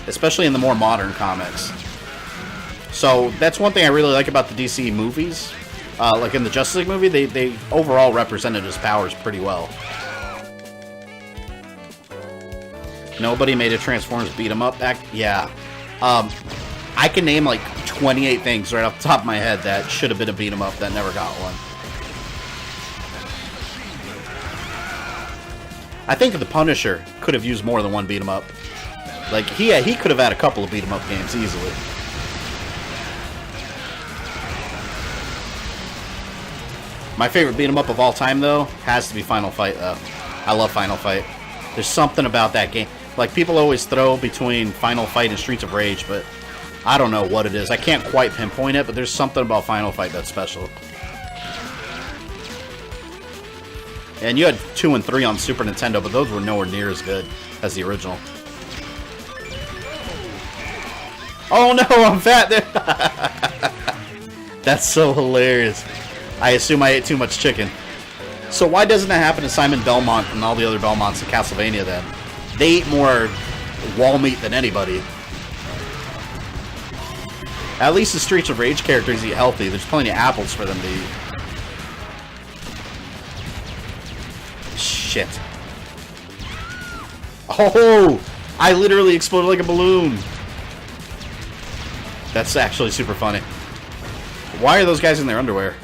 Especially in the more modern comics. So, that's one thing I really like about the DC movies. Like in the Justice League movie, they overall represented his powers pretty well. Nobody made a Transformers beat-em-up act? Yeah. I can name like 28 things right off the top of my head that should have been a beat-em-up that never got one. I think the Punisher could have used more than one beat-em-up. Like, he could have had a couple of beat-em-up games easily. My favorite beat-em-up of all time, though, has to be Final Fight, though. I love Final Fight. There's something about that game. Like, people always throw between Final Fight and Streets of Rage, but I don't know what it is. I can't quite pinpoint it, but there's something about Final Fight that's special. And you had 2 and 3 on Super Nintendo, but those were nowhere near as good as the original. Oh no, I'm fat there! That's so hilarious. I assume I ate too much chicken. So why doesn't that happen to Simon Belmont and all the other Belmonts in Castlevania then? They eat more wall meat than anybody. At least the Streets of Rage characters eat healthy. There's plenty of apples for them to eat. Shit. Oh! I literally exploded like a balloon. That's actually super funny. Why are those guys in their underwear?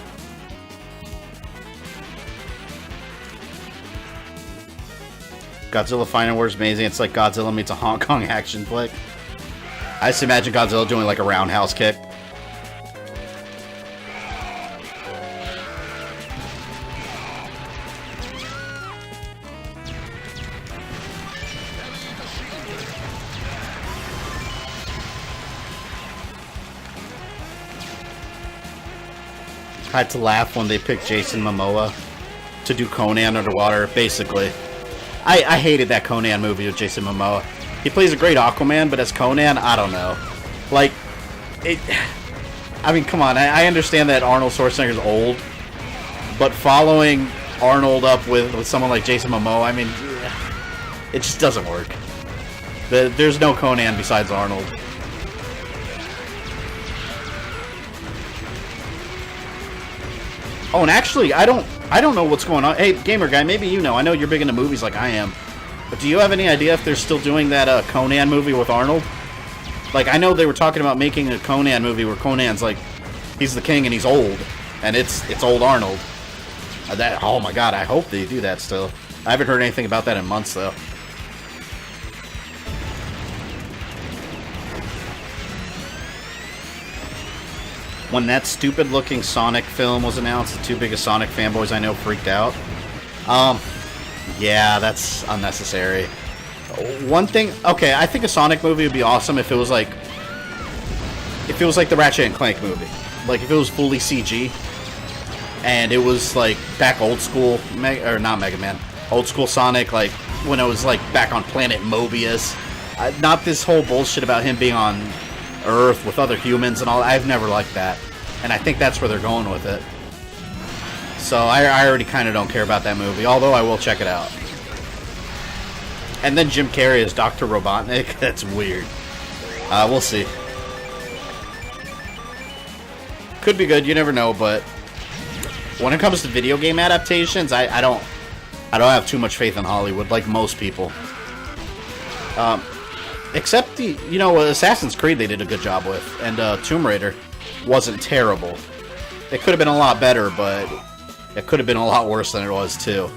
Godzilla Final Wars is amazing. It's like Godzilla meets a Hong Kong action flick. I just imagine Godzilla doing like a roundhouse kick. I had to laugh when they picked Jason Momoa to do Conan underwater, basically. I hated that Conan movie with Jason Momoa. He plays a great Aquaman, but as Conan, I don't know. Like, I mean, come on, I understand that Arnold Schwarzenegger's old, but following Arnold up with someone like Jason Momoa, I mean, it just doesn't work. There's no Conan besides Arnold. Oh, and actually, I don't know what's going on. Hey, Gamer Guy, maybe you know. I know you're big into movies like I am. But do you have any idea if they're still doing that Conan movie with Arnold? Like, I know they were talking about making a Conan movie where Conan's like, he's the king and he's old. And it's old Arnold. Oh my god, I hope they do that still. I haven't heard anything about that in months, though. When that stupid-looking Sonic film was announced, the two biggest Sonic fanboys I know freaked out. Yeah, that's unnecessary. One thing, okay, I think a Sonic movie would be awesome if it was like the Ratchet and Clank movie. Like, if it was fully CG, and it was like back old school, not Mega Man, old school Sonic, like when it was like back on Planet Mobius. Not this whole bullshit about him being on Earth with other humans and all. I've never liked that, and I think that's where they're going with it. So I already kind of don't care about that movie, although I will check it out. And then Jim Carrey as Dr. Robotnik. That's weird. We'll see. Could be good, you never know, but when it comes to video game adaptations, I don't have too much faith in Hollywood, like most people. Except Assassin's Creed they did a good job with, and Tomb Raider wasn't terrible. It could have been a lot better, but it could have been a lot worse than it was, too.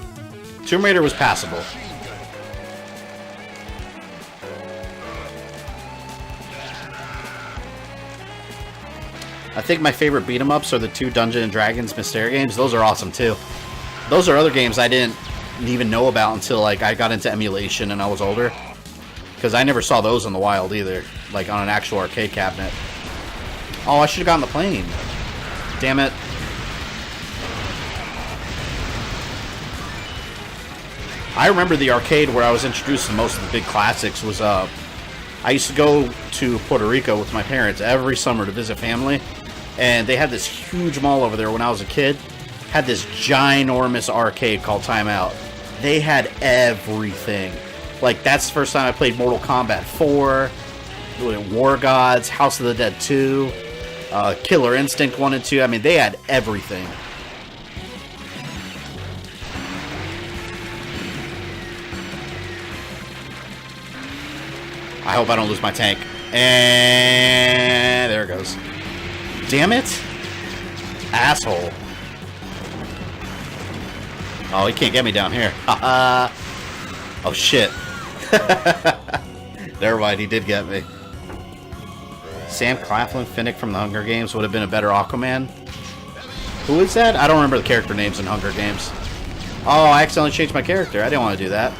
Tomb Raider was passable. I think my favorite beat-em-ups are the 2 Dungeons & Dragons Mystery games. Those are awesome, too. Those are other games I didn't even know about until, like, I got into emulation and I was older. Because I never saw those in the wild, either. Like, on an actual arcade cabinet. Oh, I should have gotten the plane. Damn it. I remember the arcade where I was introduced to most of the big classics was, I used to go to Puerto Rico with my parents every summer to visit family. And they had this huge mall over there when I was a kid. Had this ginormous arcade called Time Out. They had everything. Like, that's the first time I played Mortal Kombat 4, War Gods, House of the Dead 2, Killer Instinct 1 and 2. I mean, they had everything. I hope I don't lose my tank. And there it goes. Damn it. Asshole. Oh, he can't get me down here. Oh, shit. Never mind, he did get me. Sam Claflin Finnick from the Hunger Games would have been a better Aquaman. Who is that? I don't remember the character names in Hunger Games. Oh, I accidentally changed my character. I didn't want to do that.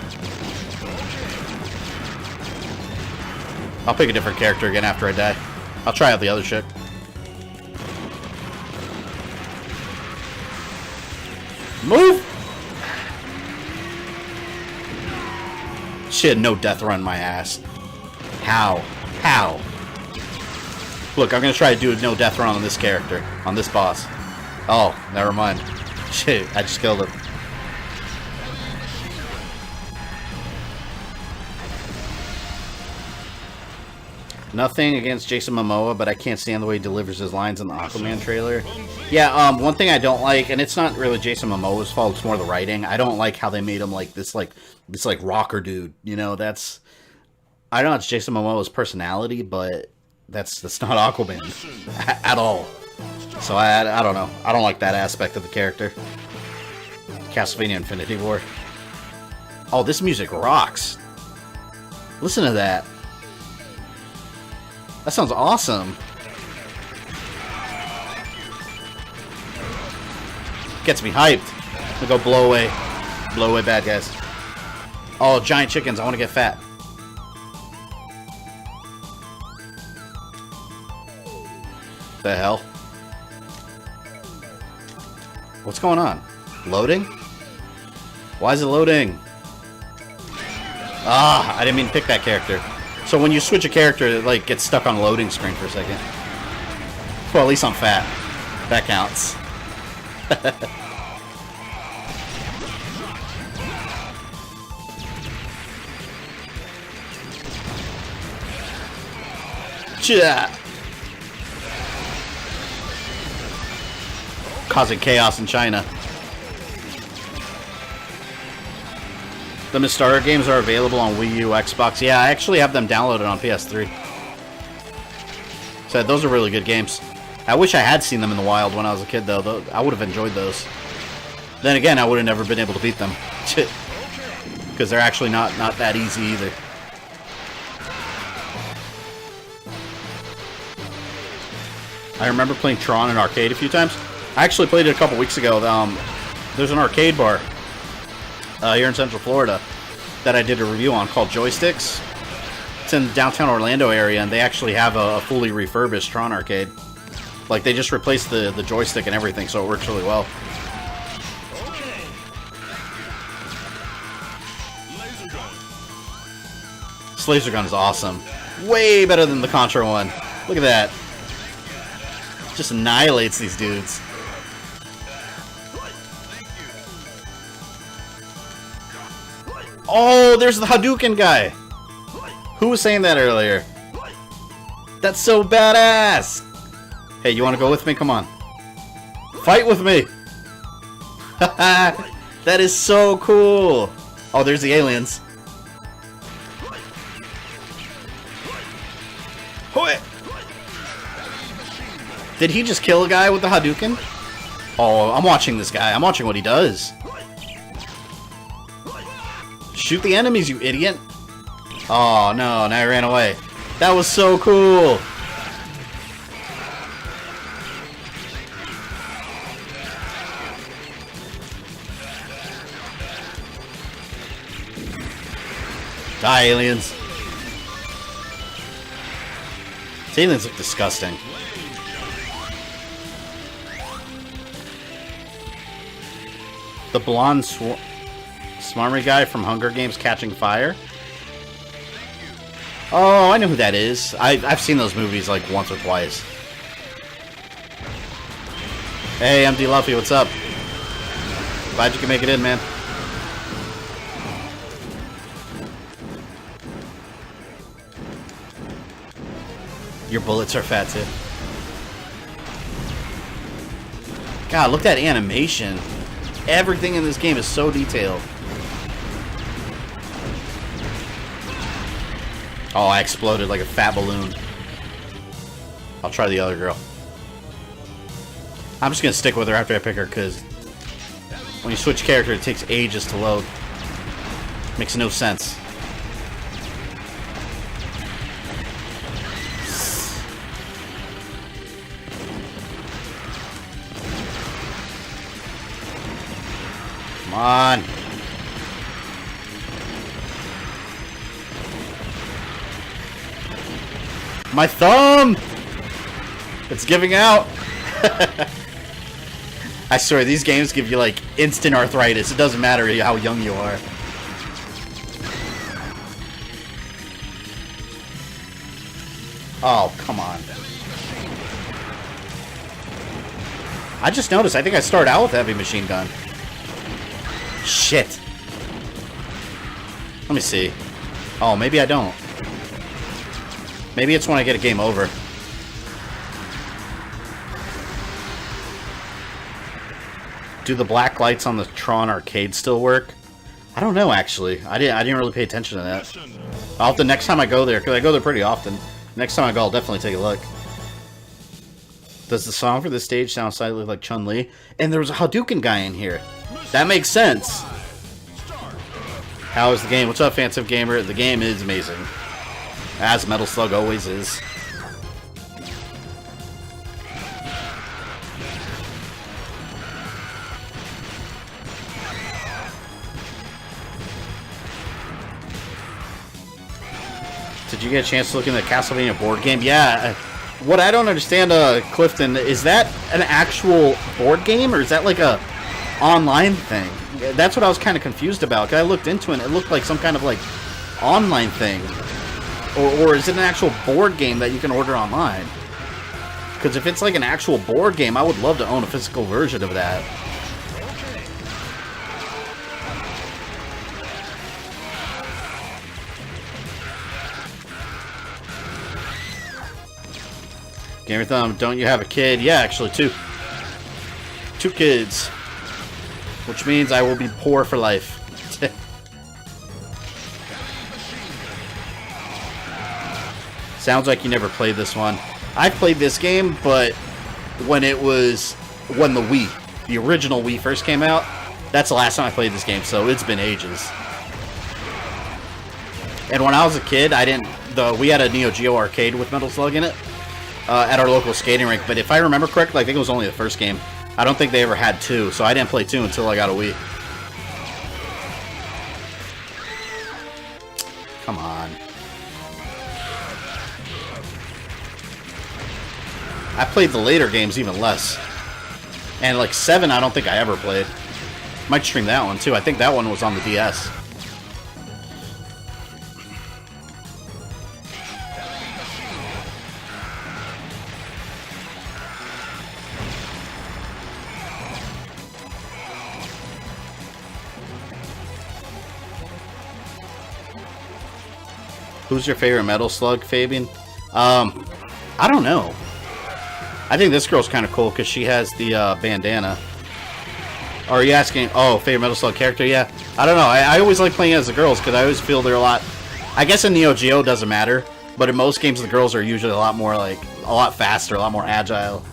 I'll pick a different character again after I die. I'll try out the other chick. Move! She had no death run my ass. How? How? Look, I'm gonna try to do a no death run on this character. On this boss. Oh, never mind. Shit, I just killed him. Nothing against Jason Momoa, but I can't stand the way he delivers his lines in the Aquaman trailer. Yeah, one thing I don't like, and it's not really Jason Momoa's fault, it's more the writing. I don't like how they made him this rocker dude. You know, that's... I don't know, it's Jason Momoa's personality, but that's not Aquaman at all. So I don't know. I don't like that aspect of the character. Castlevania Infinity War. Oh, this music rocks. Listen to that. That sounds awesome. Gets me hyped. I'm gonna go blow away bad guys. Oh, giant chickens. I want to get fat. The hell? What's going on? Loading? Why is it loading? Ah, I didn't mean to pick that character. So when you switch a character, it like gets stuck on a loading screen for a second. Well, at least I'm fat. That counts. Yeah. Causing chaos in China. The Mystara games are available on Wii U, Xbox. Yeah, I actually have them downloaded on PS3. So those are really good games. I wish I had seen them in the wild when I was a kid, though. I would have enjoyed those. Then again, I would have never been able to beat them. Because they're actually not that easy either. I remember playing Tron in arcade a few times. I actually played it a couple weeks ago. There's an arcade bar here in Central Florida that I did a review on called Joysticks. It's in the downtown Orlando area, and they actually have a fully refurbished Tron arcade. Like, they just replaced the joystick and everything, so it works really well. This laser gun is awesome. Way better than the Contra one. Look at that. Just annihilates these dudes. Oh, there's the Hadouken guy. Who was saying that earlier? That's so badass. Hey, you want to go with me? Come on. Fight with me! That is so cool! Oh, there's the aliens. Hoi! Did he just kill a guy with the Hadouken? Oh, I'm watching this guy. I'm watching what he does. Shoot the enemies, you idiot! Oh, no, now he ran away. That was so cool! Die, aliens. These aliens look disgusting. The blonde smarmy guy from Hunger Games Catching Fire? Oh, I know who that is. I've seen those movies like once or twice. Hey, MD Luffy, what's up? Glad you can make it in, man. Your bullets are fat too. God, look at that animation. Everything in this game is so detailed. Oh, I exploded like a fat balloon. I'll try the other girl. I'm just gonna stick with her after I pick her, because when you switch character, it takes ages to load. Makes no sense. Come on. My thumb! It's giving out. I swear, these games give you like instant arthritis. It doesn't matter how young you are. Oh, come on. I just noticed, I think I started out with a heavy machine gun. Shit. Let me see. Oh, maybe I don't. Maybe it's when I get a game over. Do the black lights on the Tron arcade still work? I don't know, actually. I didn't really pay attention to that. I'll have to, next time I go there, because I go there pretty often. Next time I go, I'll definitely take a look. Does the song for this stage sound slightly like Chun-Li? And there was a Hadouken guy in here. That makes sense. How is the game? What's up, Phantom Gamer? The game is amazing. As Metal Slug always is. Did you get a chance to look in the Castlevania board game? Yeah. What I don't understand, Clifton, is that an actual board game, or is that like a online thing? That's what I was kind of confused about. 'Cause I looked into it, and it looked like some kind of like online thing. Or is it an actual board game that you can order online? Because if it's like an actual board game, I would love to own a physical version of that. GamerThumb, don't you have a kid? Yeah, actually, two. 2 kids. Which means I will be poor for life. Sounds like you never played this one. I played this game, but when the Wii, the original Wii first came out, that's the last time I played this game, so it's been ages. And when I was a kid, we had a Neo Geo arcade with Metal Slug in it at our local skating rink, but if I remember correctly, I think it was only the first game. I don't think they ever had 2, so I didn't play 2 until I got a Wii. Come on. I played the later games even less. And like 7, I don't think I ever played. Might stream that one too. I think that one was on the DS. Who's your favorite Metal Slug, Fabian? I don't know. I think this girl's kind of cool because she has the bandana. Or are you asking, oh, favorite Metal Slug character? Yeah. I don't know. I always like playing as the girls because I always feel they're a lot... I guess in Neo Geo it doesn't matter, but in most games the girls are usually a lot more, like, a lot faster, a lot more agile.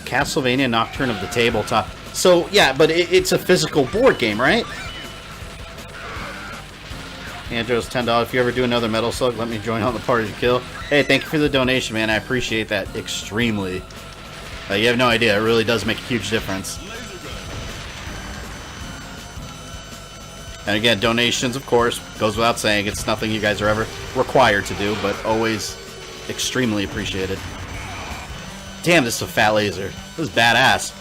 Castlevania Nocturne of the Tabletop. So, yeah, but it's a physical board game, right? Andrew's $10. If you ever do another Metal Slug, let me join on the party to kill. Hey, thank you for the donation, man. I appreciate that extremely. You have no idea. It really does make a huge difference. And again, donations, of course, goes without saying. It's nothing you guys are ever required to do, but always extremely appreciated. Damn, this is a fat laser. This is badass.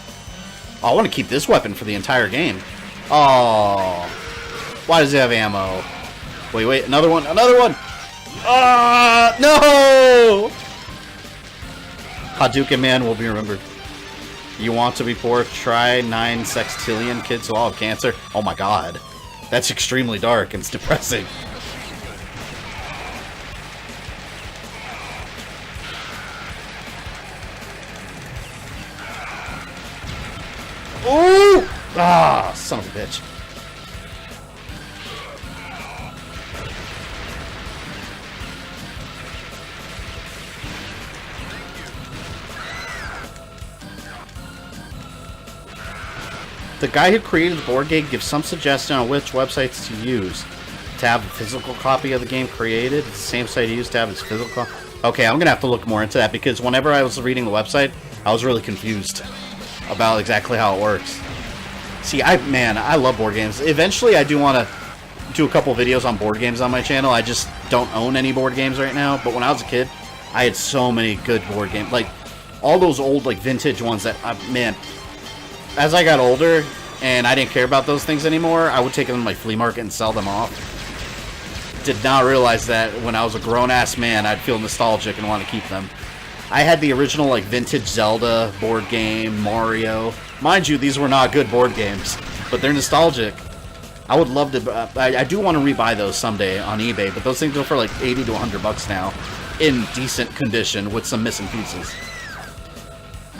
Oh, I want to keep this weapon for the entire game. Oh. Why does it have ammo? Wait, another one, another one! Ah, no! Hadouken Man will be remembered. You want to be poor? Try 9 sextillion kids who all have cancer. Oh my god. That's extremely dark and it's depressing. Ooh! Ah, son of a bitch. The guy who created the board game gives some suggestion on which websites to use to have a physical copy of the game created. It's the same site he used to have his physical. Okay, I'm gonna have to look more into that because whenever I was reading the website, I was really confused about exactly how it works. See, I love board games. Eventually, I do want to do a couple videos on board games on my channel. I just don't own any board games right now. But when I was a kid, I had so many good board games, like all those old like vintage ones that man. As I got older and I didn't care about those things anymore, I would take them to my flea market and sell them off. Did not realize that when I was a grown-ass man, I'd feel nostalgic and want to keep them. I had the original, like, vintage Zelda board game, Mario. Mind you, these were not good board games, but they're nostalgic. I would love to... I do want to rebuy those someday on eBay, but those things go for like 80 to 100 bucks now, in decent condition with some missing pieces.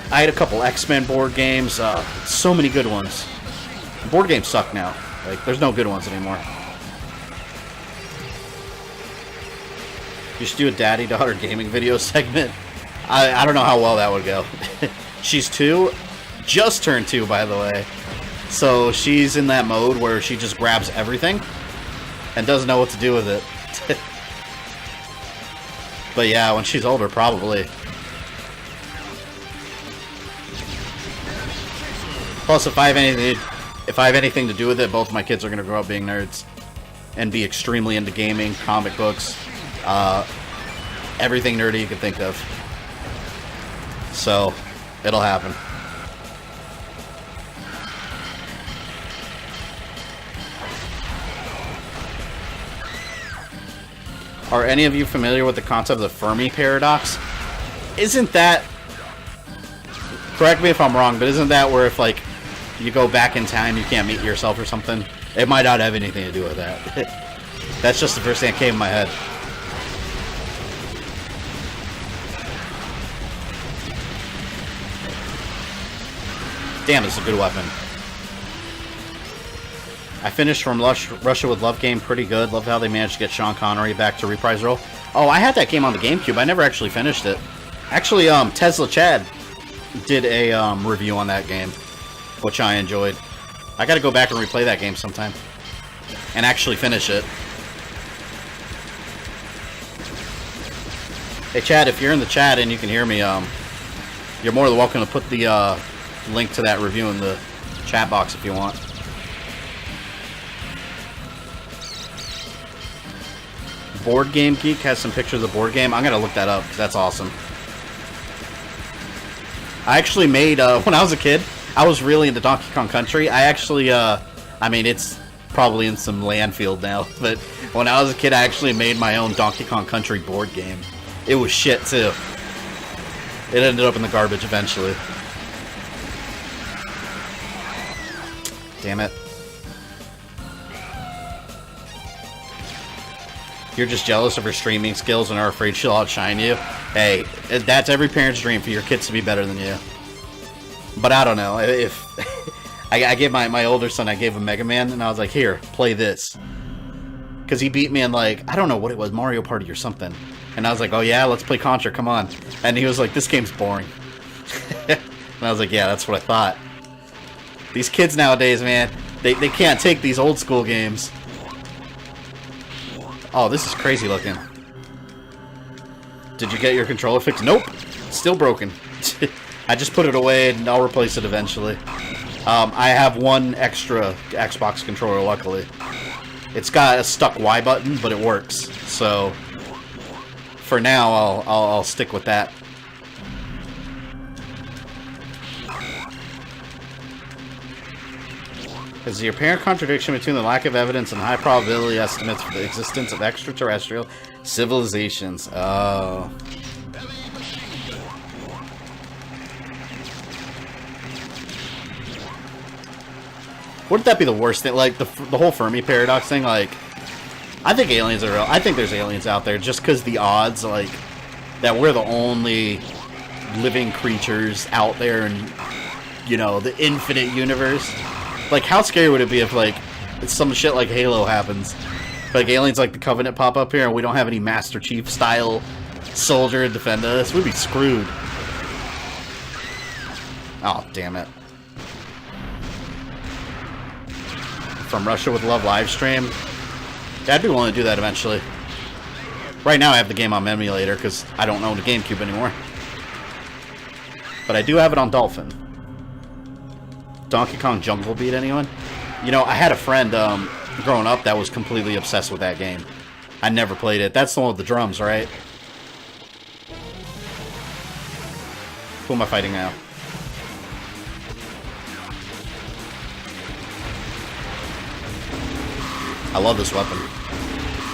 I had a couple X-Men board games, so many good ones. Board games suck now. Like, there's no good ones anymore. You should do a daddy-daughter gaming video segment. I don't know how well that would go. She's 2. Just turned 2, by the way. So she's in that mode where she just grabs everything and doesn't know what to do with it. But yeah, when she's older, probably. Plus, if I have anything to do with it, both of my kids are going to grow up being nerds and be extremely into gaming, comic books, everything nerdy you can think of. So, it'll happen. Are any of you familiar with the concept of the Fermi paradox? Isn't that... Correct me if I'm wrong, but isn't that where if, like, you go back in time, you can't meet yourself or something? It might not have anything to do with that. That's just the first thing that came in my head. Damn, it's a good weapon. I finished from Russia with Love game, pretty good. Loved how they managed to get Sean Connery back to reprise role. Oh, I had that game on the GameCube. I never actually finished it. Actually, TeslaChad did a review on that game, which I enjoyed. I gotta go back and replay that game sometime and actually finish it. Hey Chad, if you're in the chat and you can hear me, you're more than welcome to put the link to that review in the chat box if you want. Board Game Geek has some pictures of the board game. I'm gonna look that up because that's awesome. I actually made, when I was a kid, I was really into Donkey Kong Country. I actually, I mean, it's probably in some landfill now, but when I was a kid, I actually made my own Donkey Kong Country board game. It was shit, too. It ended up in the garbage eventually. Damn it. you're just jealous of her streaming skills and are afraid she'll outshine you. Hey, that's every parent's dream for your kids to be better than you. But I don't know. If I gave my older son, I gave him Mega Man, and I was like, here, play this. Because he beat me in, like, I don't know what it was, Mario Party or something. And I was like, oh yeah, let's play Contra, come on. And he was like, this game's boring. And I was like, yeah, that's what I thought. These kids nowadays, man, they can't take these old school games. Oh, this is crazy looking. Did you get your controller fixed? Nope. Still broken. I just put it away and I'll replace it eventually. I have one extra Xbox controller, luckily. It's got a stuck Y button, but it works. So, for now, I'll stick with that. Is the apparent contradiction between the lack of evidence and high probability estimates for the existence of extraterrestrial civilizations? Oh. Wouldn't that be the worst thing? Like, the whole Fermi paradox thing, like, I think aliens are real. I think there's aliens out there just because the odds, like, that we're the only living creatures out there in, you know, the infinite universe. Like, how scary would it be if, like, some shit like Halo happens? Like, aliens like the Covenant pop up here and we don't have any Master Chief style soldier to defend us? We'd be screwed. Oh, damn it. From Russia with Love livestream. Yeah, I'd be willing to do that eventually. Right now I have the game on emulator because I don't own the GameCube anymore. But I do have it on Dolphin. Donkey Kong Jungle Beat, anyone? You know, I had a friend growing up that was completely obsessed with that game. I never played it. That's the one with the drums, right? Who am I fighting now? I love this weapon.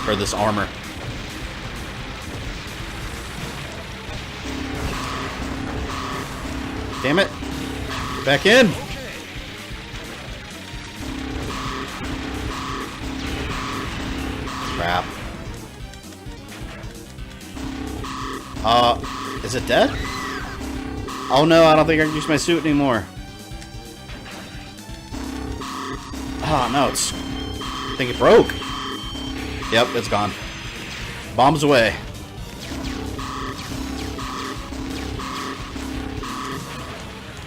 Or this armor. Damn it. Get back in. Crap. Is it dead? Oh no, I don't think I can use my suit anymore. Oh no, I think it broke. Yep, it's gone. Bombs away.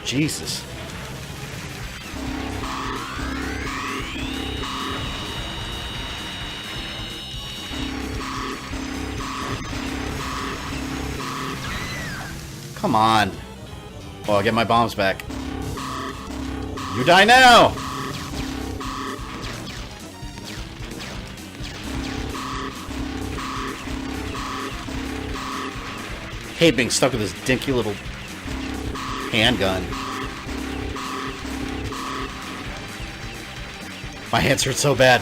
Jesus. Come on. Oh, I'll get my bombs back. You die now! Hate being stuck with this dinky little handgun. My hands hurt so bad.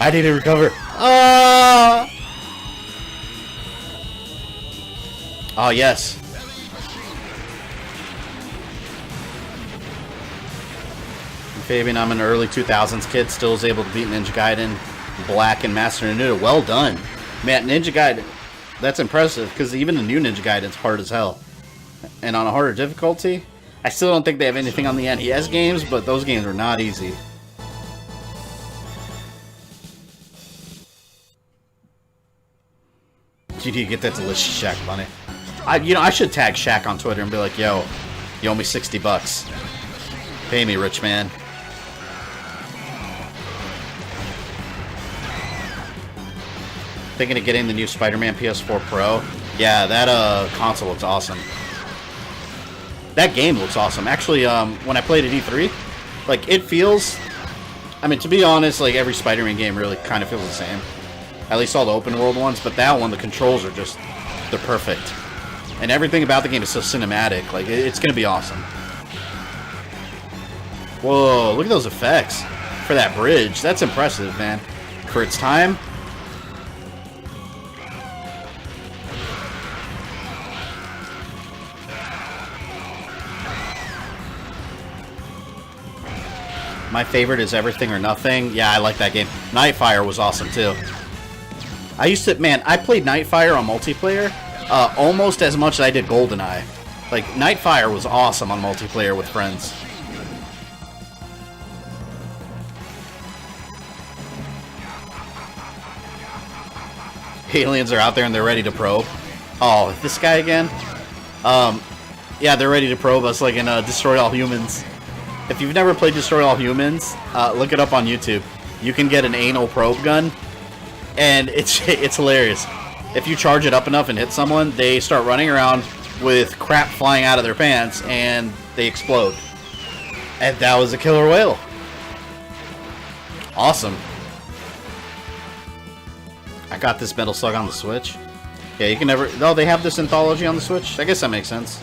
I need to recover. Ah! Oh, yes. Fabian, I'm an early 2000s kid, still is able to beat Ninja Gaiden, Black, and Master Ninja. Well done. Man, Ninja Gaiden, that's impressive, because even the new Ninja Gaiden's hard as hell. And on a harder difficulty, I still don't think they have anything on the NES games, but those games are not easy. You need to get that delicious Shaq money. I should tag Shaq on Twitter and be like, yo, you owe me $60. Pay me, rich man. Thinking of getting the new Spider-Man PS4 Pro. Yeah, that console looks awesome. That game looks awesome. Actually, when I played at E3, like, it feels... I mean, to be honest, like, every Spider-Man game really kind of feels the same. At least all the open world ones, but that one, the controls are just... they're perfect. And everything about the game is so cinematic. Like, it's gonna be awesome. Whoa, look at those effects. For that bridge. That's impressive, man. For its time... My favorite is Everything or Nothing. Yeah, I like that game. Nightfire was awesome, too. I used to, man, I played Nightfire on multiplayer almost as much as I did GoldenEye. Like, Nightfire was awesome on multiplayer with friends. Aliens are out there and they're ready to probe. Oh, this guy again? Yeah, they're ready to probe us like in Destroy All Humans. If you've never played Destroy All Humans, look it up on YouTube. You can get an anal probe gun, and it's hilarious. If you charge it up enough and hit someone, they start running around with crap flying out of their pants, and they explode. And that was a killer whale. Awesome. I got this Metal Slug on the Switch. Yeah, you can never... Oh, they have this anthology on the Switch? I guess that makes sense.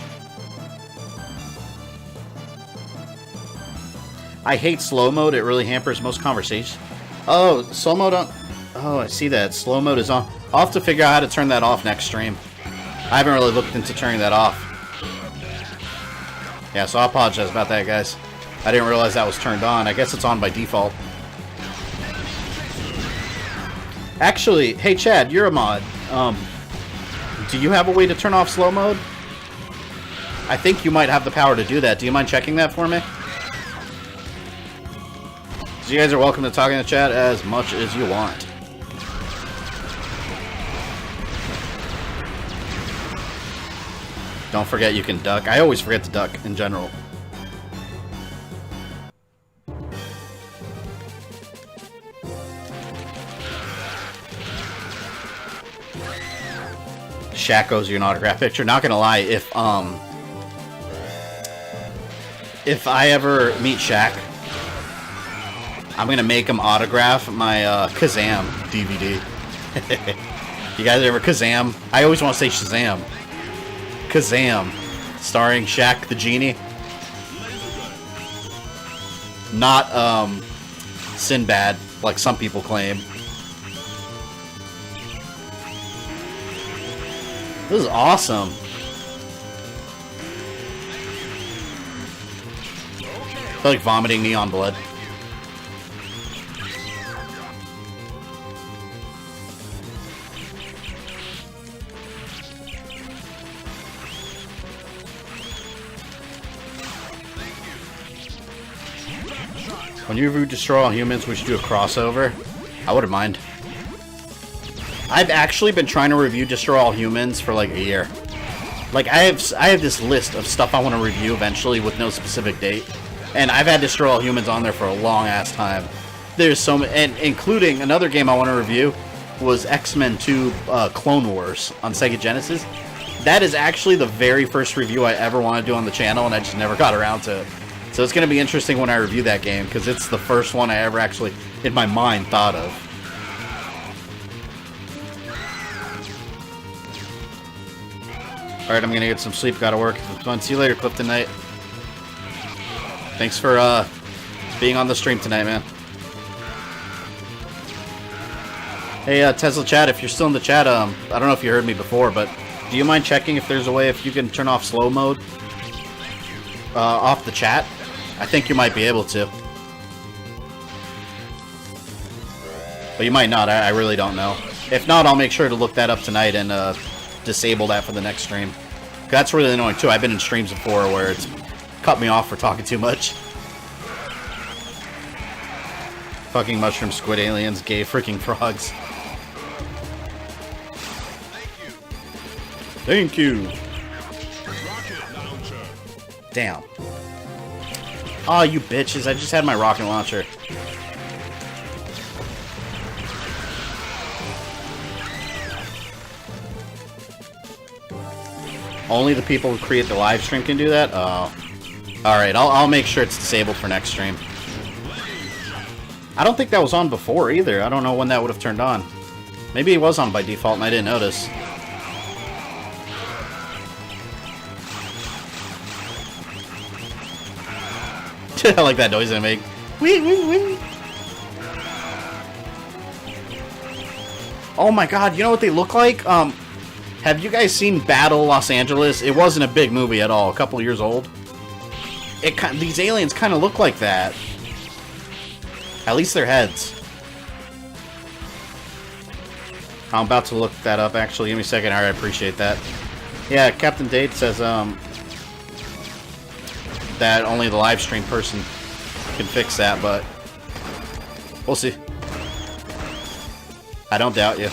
I hate slow mode. It really hampers most conversations. Oh, slow mode on... Oh, I see that. Slow mode is on. I'll have to figure out how to turn that off next stream. I haven't really looked into turning that off. Yeah, so I apologize about that, guys. I didn't realize that was turned on. I guess it's on by default. Actually, hey Chad, you're a mod. Do you have a way to turn off slow mode? I think you might have the power to do that. Do you mind checking that for me? So you guys are welcome to talk in the chat as much as you want. Don't forget you can duck. I always forget to duck in general. Shaq owes you an autograph picture. Not gonna lie, if I ever meet Shaq, I'm gonna make him autograph my Kazam DVD. You guys ever Kazam? I always want to say Shazam. Kazam, starring Shaq the Genie. Not Sinbad, like some people claim. This is awesome. I feel like vomiting neon blood. When you review Destroy All Humans, we should do a crossover. I wouldn't mind. I've actually been trying to review Destroy All Humans for like a year. Like I have this list of stuff I want to review eventually with no specific date, and I've had Destroy All Humans on there for a long ass time. There's so many, and including another game I want to review was X-Men 2 Clone Wars on Sega Genesis. That is actually the very first review I ever wanted to do on the channel, and I just never got around to it. So it's going to be interesting when I review that game, because it's the first one I ever actually, in my mind, thought of. Alright, I'm going to get some sleep, gotta work. It was fun. See you later, Clifton Knight. Thanks for being on the stream tonight, man. Hey, TeslaChad, if you're still in the chat, I don't know if you heard me before, but do you mind checking if there's a way if you can turn off slow mode off the chat? I think you might be able to. But you might not. I really don't know. If not, I'll make sure to look that up tonight and disable that for the next stream. That's really annoying, too. I've been in streams before where it's cut me off for talking too much. Fucking mushroom squid aliens, gay freaking frogs. Thank you. Damn. Oh, you bitches. I just had my rocket launcher. Only the people who create the live stream can do that? Oh. Alright, I'll make sure it's disabled for next stream. I don't think that was on before either. I don't know when that would have turned on. Maybe it was on by default and I didn't notice. I like that noise I make. Wee, wee, wee. Oh my god, you know what they look like? Have you guys seen Battle Los Angeles? It wasn't a big movie at all, a couple of years old. These aliens kind of look like that. At least their heads. I'm about to look that up, actually. Give me a second. Alright, I appreciate that. Yeah, Captain Date says, that only the live stream person can fix that, but we'll see. I don't doubt you.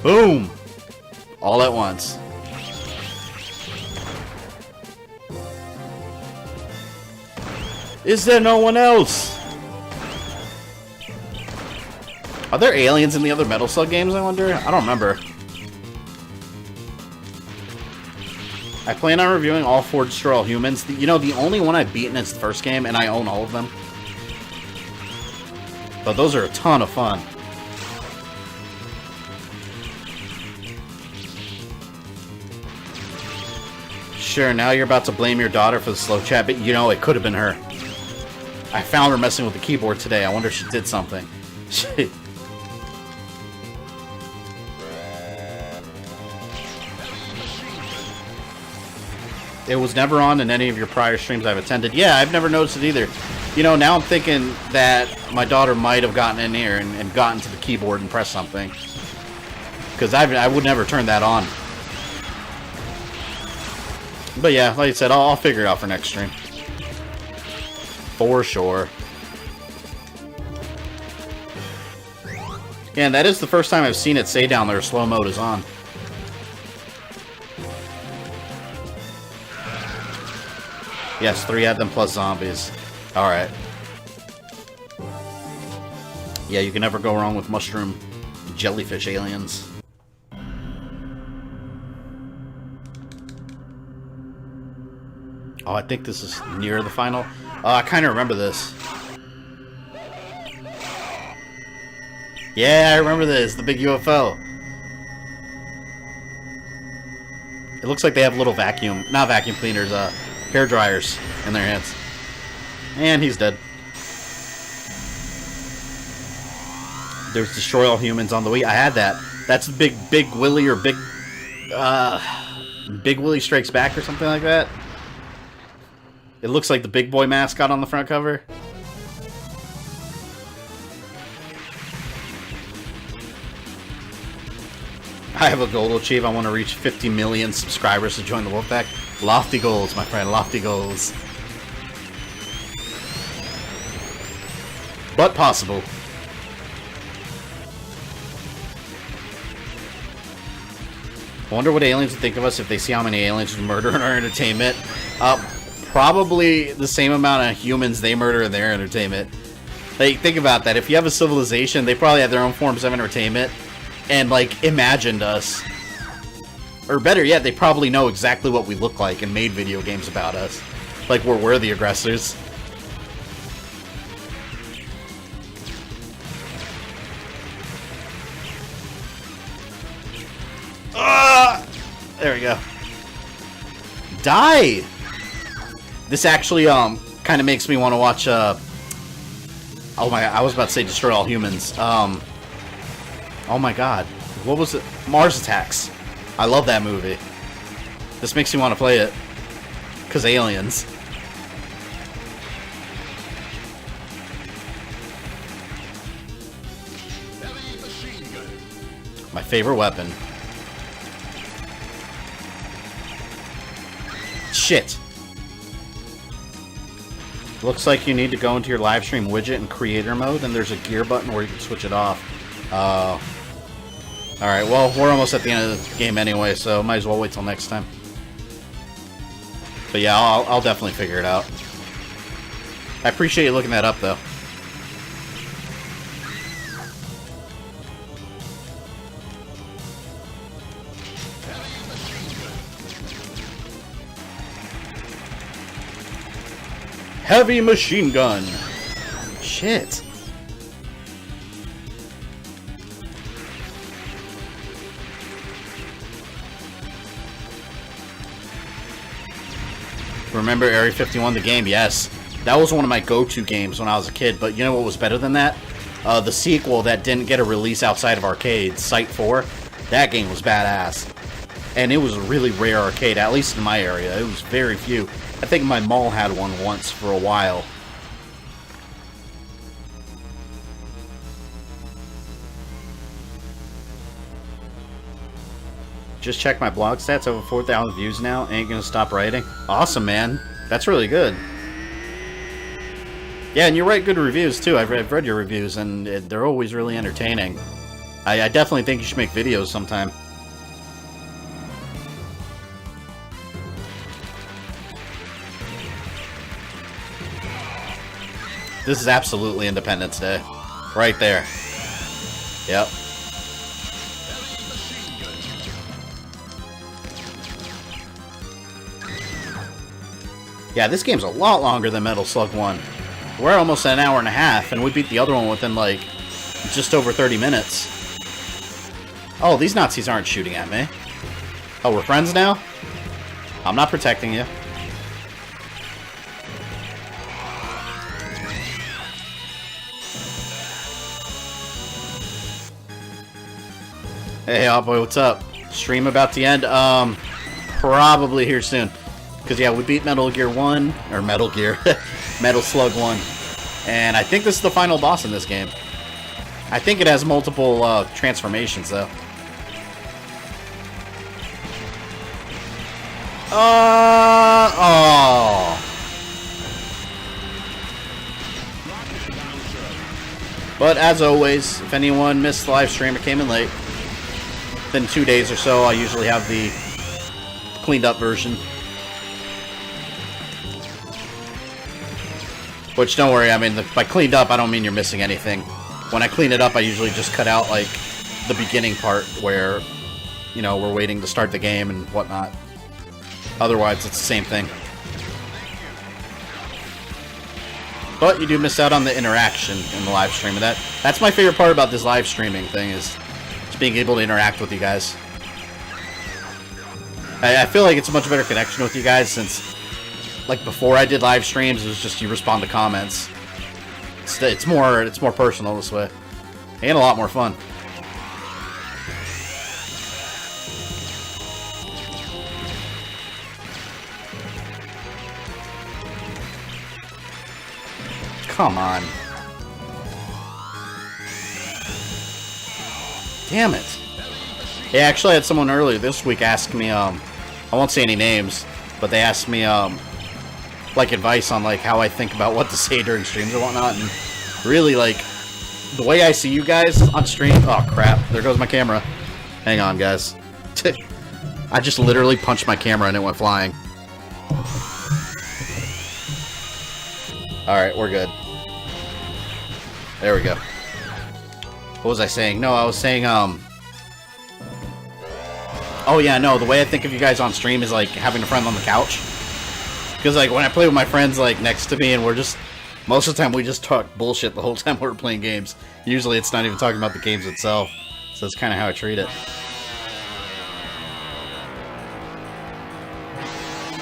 Boom! All at once. Is there no one else? Are there aliens in the other Metal Slug games, I wonder? I don't remember. I plan on reviewing all 4 Destroy All Humans. You know, the only one I've beaten is the first game, and I own all of them. But those are a ton of fun. Sure, now you're about to blame your daughter for the slow chat, but you know, it could have been her. I found her messing with the keyboard today. I wonder if she did something. Shit. It was never on in any of your prior streams I've attended. Yeah, I've never noticed it either. You know, now I'm thinking that my daughter might have gotten in here and gotten to the keyboard and pressed something. Because I would never turn that on. But yeah, like I said, I'll figure it out for next stream. For sure. Yeah, and that is the first time I've seen it say down there slow mode is on. Yes, 3 add them plus zombies. Alright. Yeah, you can never go wrong with mushroom jellyfish aliens. Oh, I think this is near the final. I kind of remember this. Yeah, I remember this. The big UFO. It looks like they have little vacuum... Not vacuum cleaners, hair dryers in their hands. And he's dead. There's Destroy All Humans on the Wii. I had that. That's Big Willie or Big Willie Strikes Back or something like that. It looks like the Big Boy mascot on the front cover. I have a goal to achieve. I want to reach 50 million subscribers to join the Wolfpack. Lofty goals, my friend. Lofty goals. But possible. I wonder what aliens would think of us if they see how many aliens we murder in our entertainment. Probably the same amount of humans they murder in their entertainment. Like, think about that. If you have a civilization, they probably have their own forms of entertainment. And, like, imagined us. Or better yet, they probably know exactly what we look like and made video games about us. Like, we're the aggressors. There we go. Die! This actually, kind of makes me want to watch, oh my god, I was about to say Destroy All Humans. Oh my god. What was it? Mars Attacks. I love that movie. This makes me want to play it. Because aliens. Heavy machine gun. My favorite weapon. Shit. Looks like you need to go into your live stream widget in creator mode, and there's a gear button where you can switch it off. Alright, well, we're almost at the end of the game anyway, so might as well wait till next time. But yeah, I'll definitely figure it out. I appreciate you looking that up, though. Heavy machine gun. Shit. Remember Area 51, the game? Yes. That was one of my go-to games when I was a kid, but you know what was better than that? The sequel that didn't get a release outside of arcades, Site 4. That game was badass. And it was a really rare arcade, at least in my area. It was very few. I think my mall had one once for a while. Just check my blog stats, over 4,000 views now. Ain't gonna stop writing. Awesome, man. That's really good. Yeah, and you write good reviews too. I've read your reviews, and they're always really entertaining. I definitely think you should make videos sometime. This is absolutely Independence Day. Right there. Yep. Yeah, this game's a lot longer than Metal Slug 1. We're almost at an hour and a half, and we beat the other one within, like, just over 30 minutes. Oh, these Nazis aren't shooting at me. Oh, we're friends now? I'm not protecting you. Hey, boy, what's up? Stream about to end? Probably here soon. Because, yeah, we beat Metal Gear 1, or Metal Gear, Metal Slug 1. And I think this is the final boss in this game. I think it has multiple transformations, though. Oh. But, as always, if anyone missed the live stream or came in late, within 2 days or so, I usually have the cleaned up version. Which, don't worry, I mean, by cleaned up, I don't mean you're missing anything. When I clean it up, I usually just cut out, like, the beginning part where, you know, we're waiting to start the game and whatnot. Otherwise, it's the same thing. But you do miss out on the interaction in the live stream. And that's my favorite part about this live streaming thing, is just being able to interact with you guys. I feel like it's a much better connection with you guys since... Like before I did live streams, it was just you respond to comments. It's more personal this way, and a lot more fun. Come on! Damn it! Yeah, actually, I had someone earlier this week ask me. I won't say any names, but they asked me like advice on like how I think about what to say during streams and whatnot, and really like the way I see you guys on stream. Oh crap, there goes my camera. Hang on, guys. I just literally punched my camera and it went flying. Alright, we're good. There we go. What was I saying? No, I was saying oh yeah, no, the way I think of you guys on stream is like having a friend on the couch. Because, like, when I play with my friends, like, next to me, and we're just... Most of the time, we just talk bullshit the whole time we're playing games. Usually, it's not even talking about the games itself. So, that's kind of how I treat it.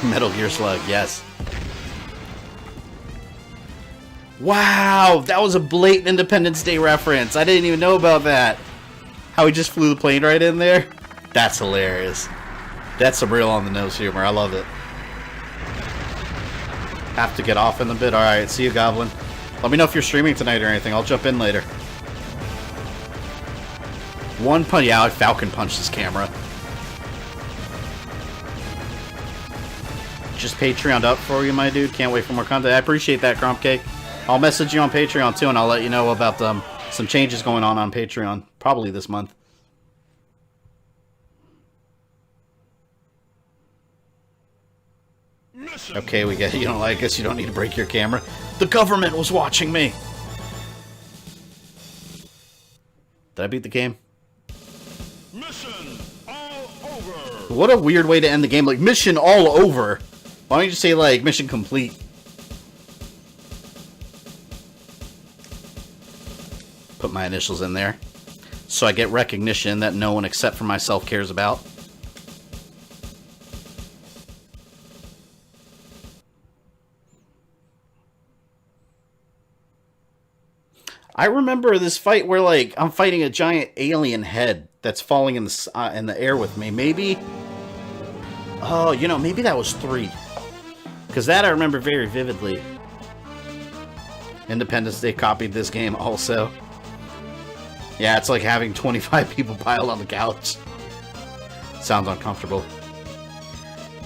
Metal Gear Slug, yes. Wow! That was a blatant Independence Day reference. I didn't even know about that. How he just flew the plane right in there? That's hilarious. That's some real on-the-nose humor. I love it. Have to get off in a bit. Alright, see you, Goblin. Let me know if you're streaming tonight or anything. I'll jump in later. One punch. Yeah, I Falcon punched this camera. Just Patreoned up for you, my dude. Can't wait for more content. I appreciate that, Crump Cake. I'll message you on Patreon, too, and I'll let you know about some changes going on Patreon. Probably this month. Okay, we get, you know, I guess you don't need to break your camera. The government was watching me. Did I beat the game? Mission all over. What a weird way to end the game. Like, mission all over. Why don't you just say, like, mission complete? Put my initials in there. So I get recognition that no one except for myself cares about. I remember this fight where, like, I'm fighting a giant alien head that's falling in the air with me. Maybe... Oh, you know, maybe that was 3. Because that I remember very vividly. Independence Day copied this game also. Yeah, it's like having 25 people piled on the couch. Sounds uncomfortable.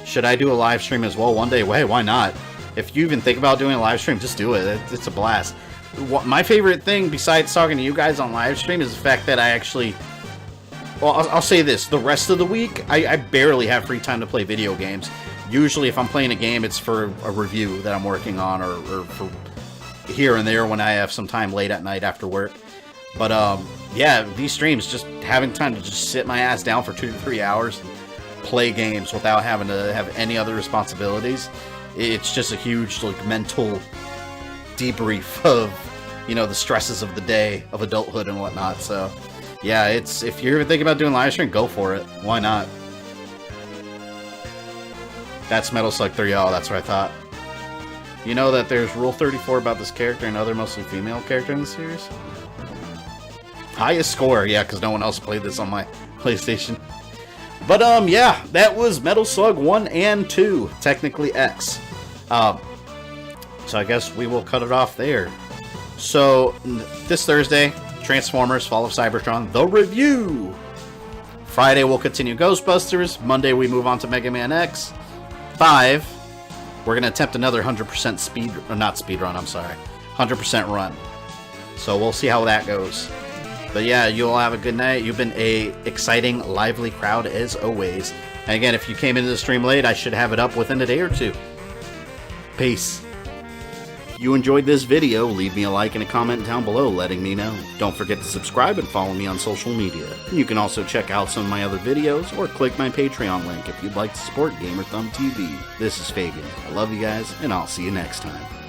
Should I do a live stream as well one day? Why not? If you even think about doing a live stream, just do it. It's a blast. My favorite thing, besides talking to you guys on live stream, is the fact that I actually... Well, I'll say this. The rest of the week, I barely have free time to play video games. Usually, if I'm playing a game, it's for a review that I'm working on, or for here and there when I have some time late at night after work. But, yeah, these streams, just having time to just sit my ass down for 2 to 3 hours and play games without having to have any other responsibilities, it's just a huge, like, mental debrief of, you know, the stresses of the day, of adulthood and whatnot. So, yeah, if you're thinking about doing live stream, go for it. Why not? That's Metal Slug 3. Oh, that's what I thought. You know that there's Rule 34 about this character and other mostly female character in the series? Highest score, yeah, because no one else played this on my PlayStation. But, yeah, that was Metal Slug 1 and 2, technically X. So I guess we will cut it off there. So, this Thursday, Transformers Fall of Cybertron, the review! Friday, we'll continue Ghostbusters. Monday, we move on to Mega Man X. 5, we're going to attempt another 100% speed... Or not speed run, I'm sorry. 100% run. So, we'll see how that goes. But yeah, you all have a good night. You've been a exciting, lively crowd as always. And again, if you came into the stream late, I should have it up within a day or two. Peace. If you enjoyed this video, leave me a like and a comment down below letting me know. Don't forget to subscribe and follow me on social media. You can also check out some of my other videos or click my Patreon link if you'd like to support GamerThumbTV. This is Fagin. I love you guys, and I'll see you next time.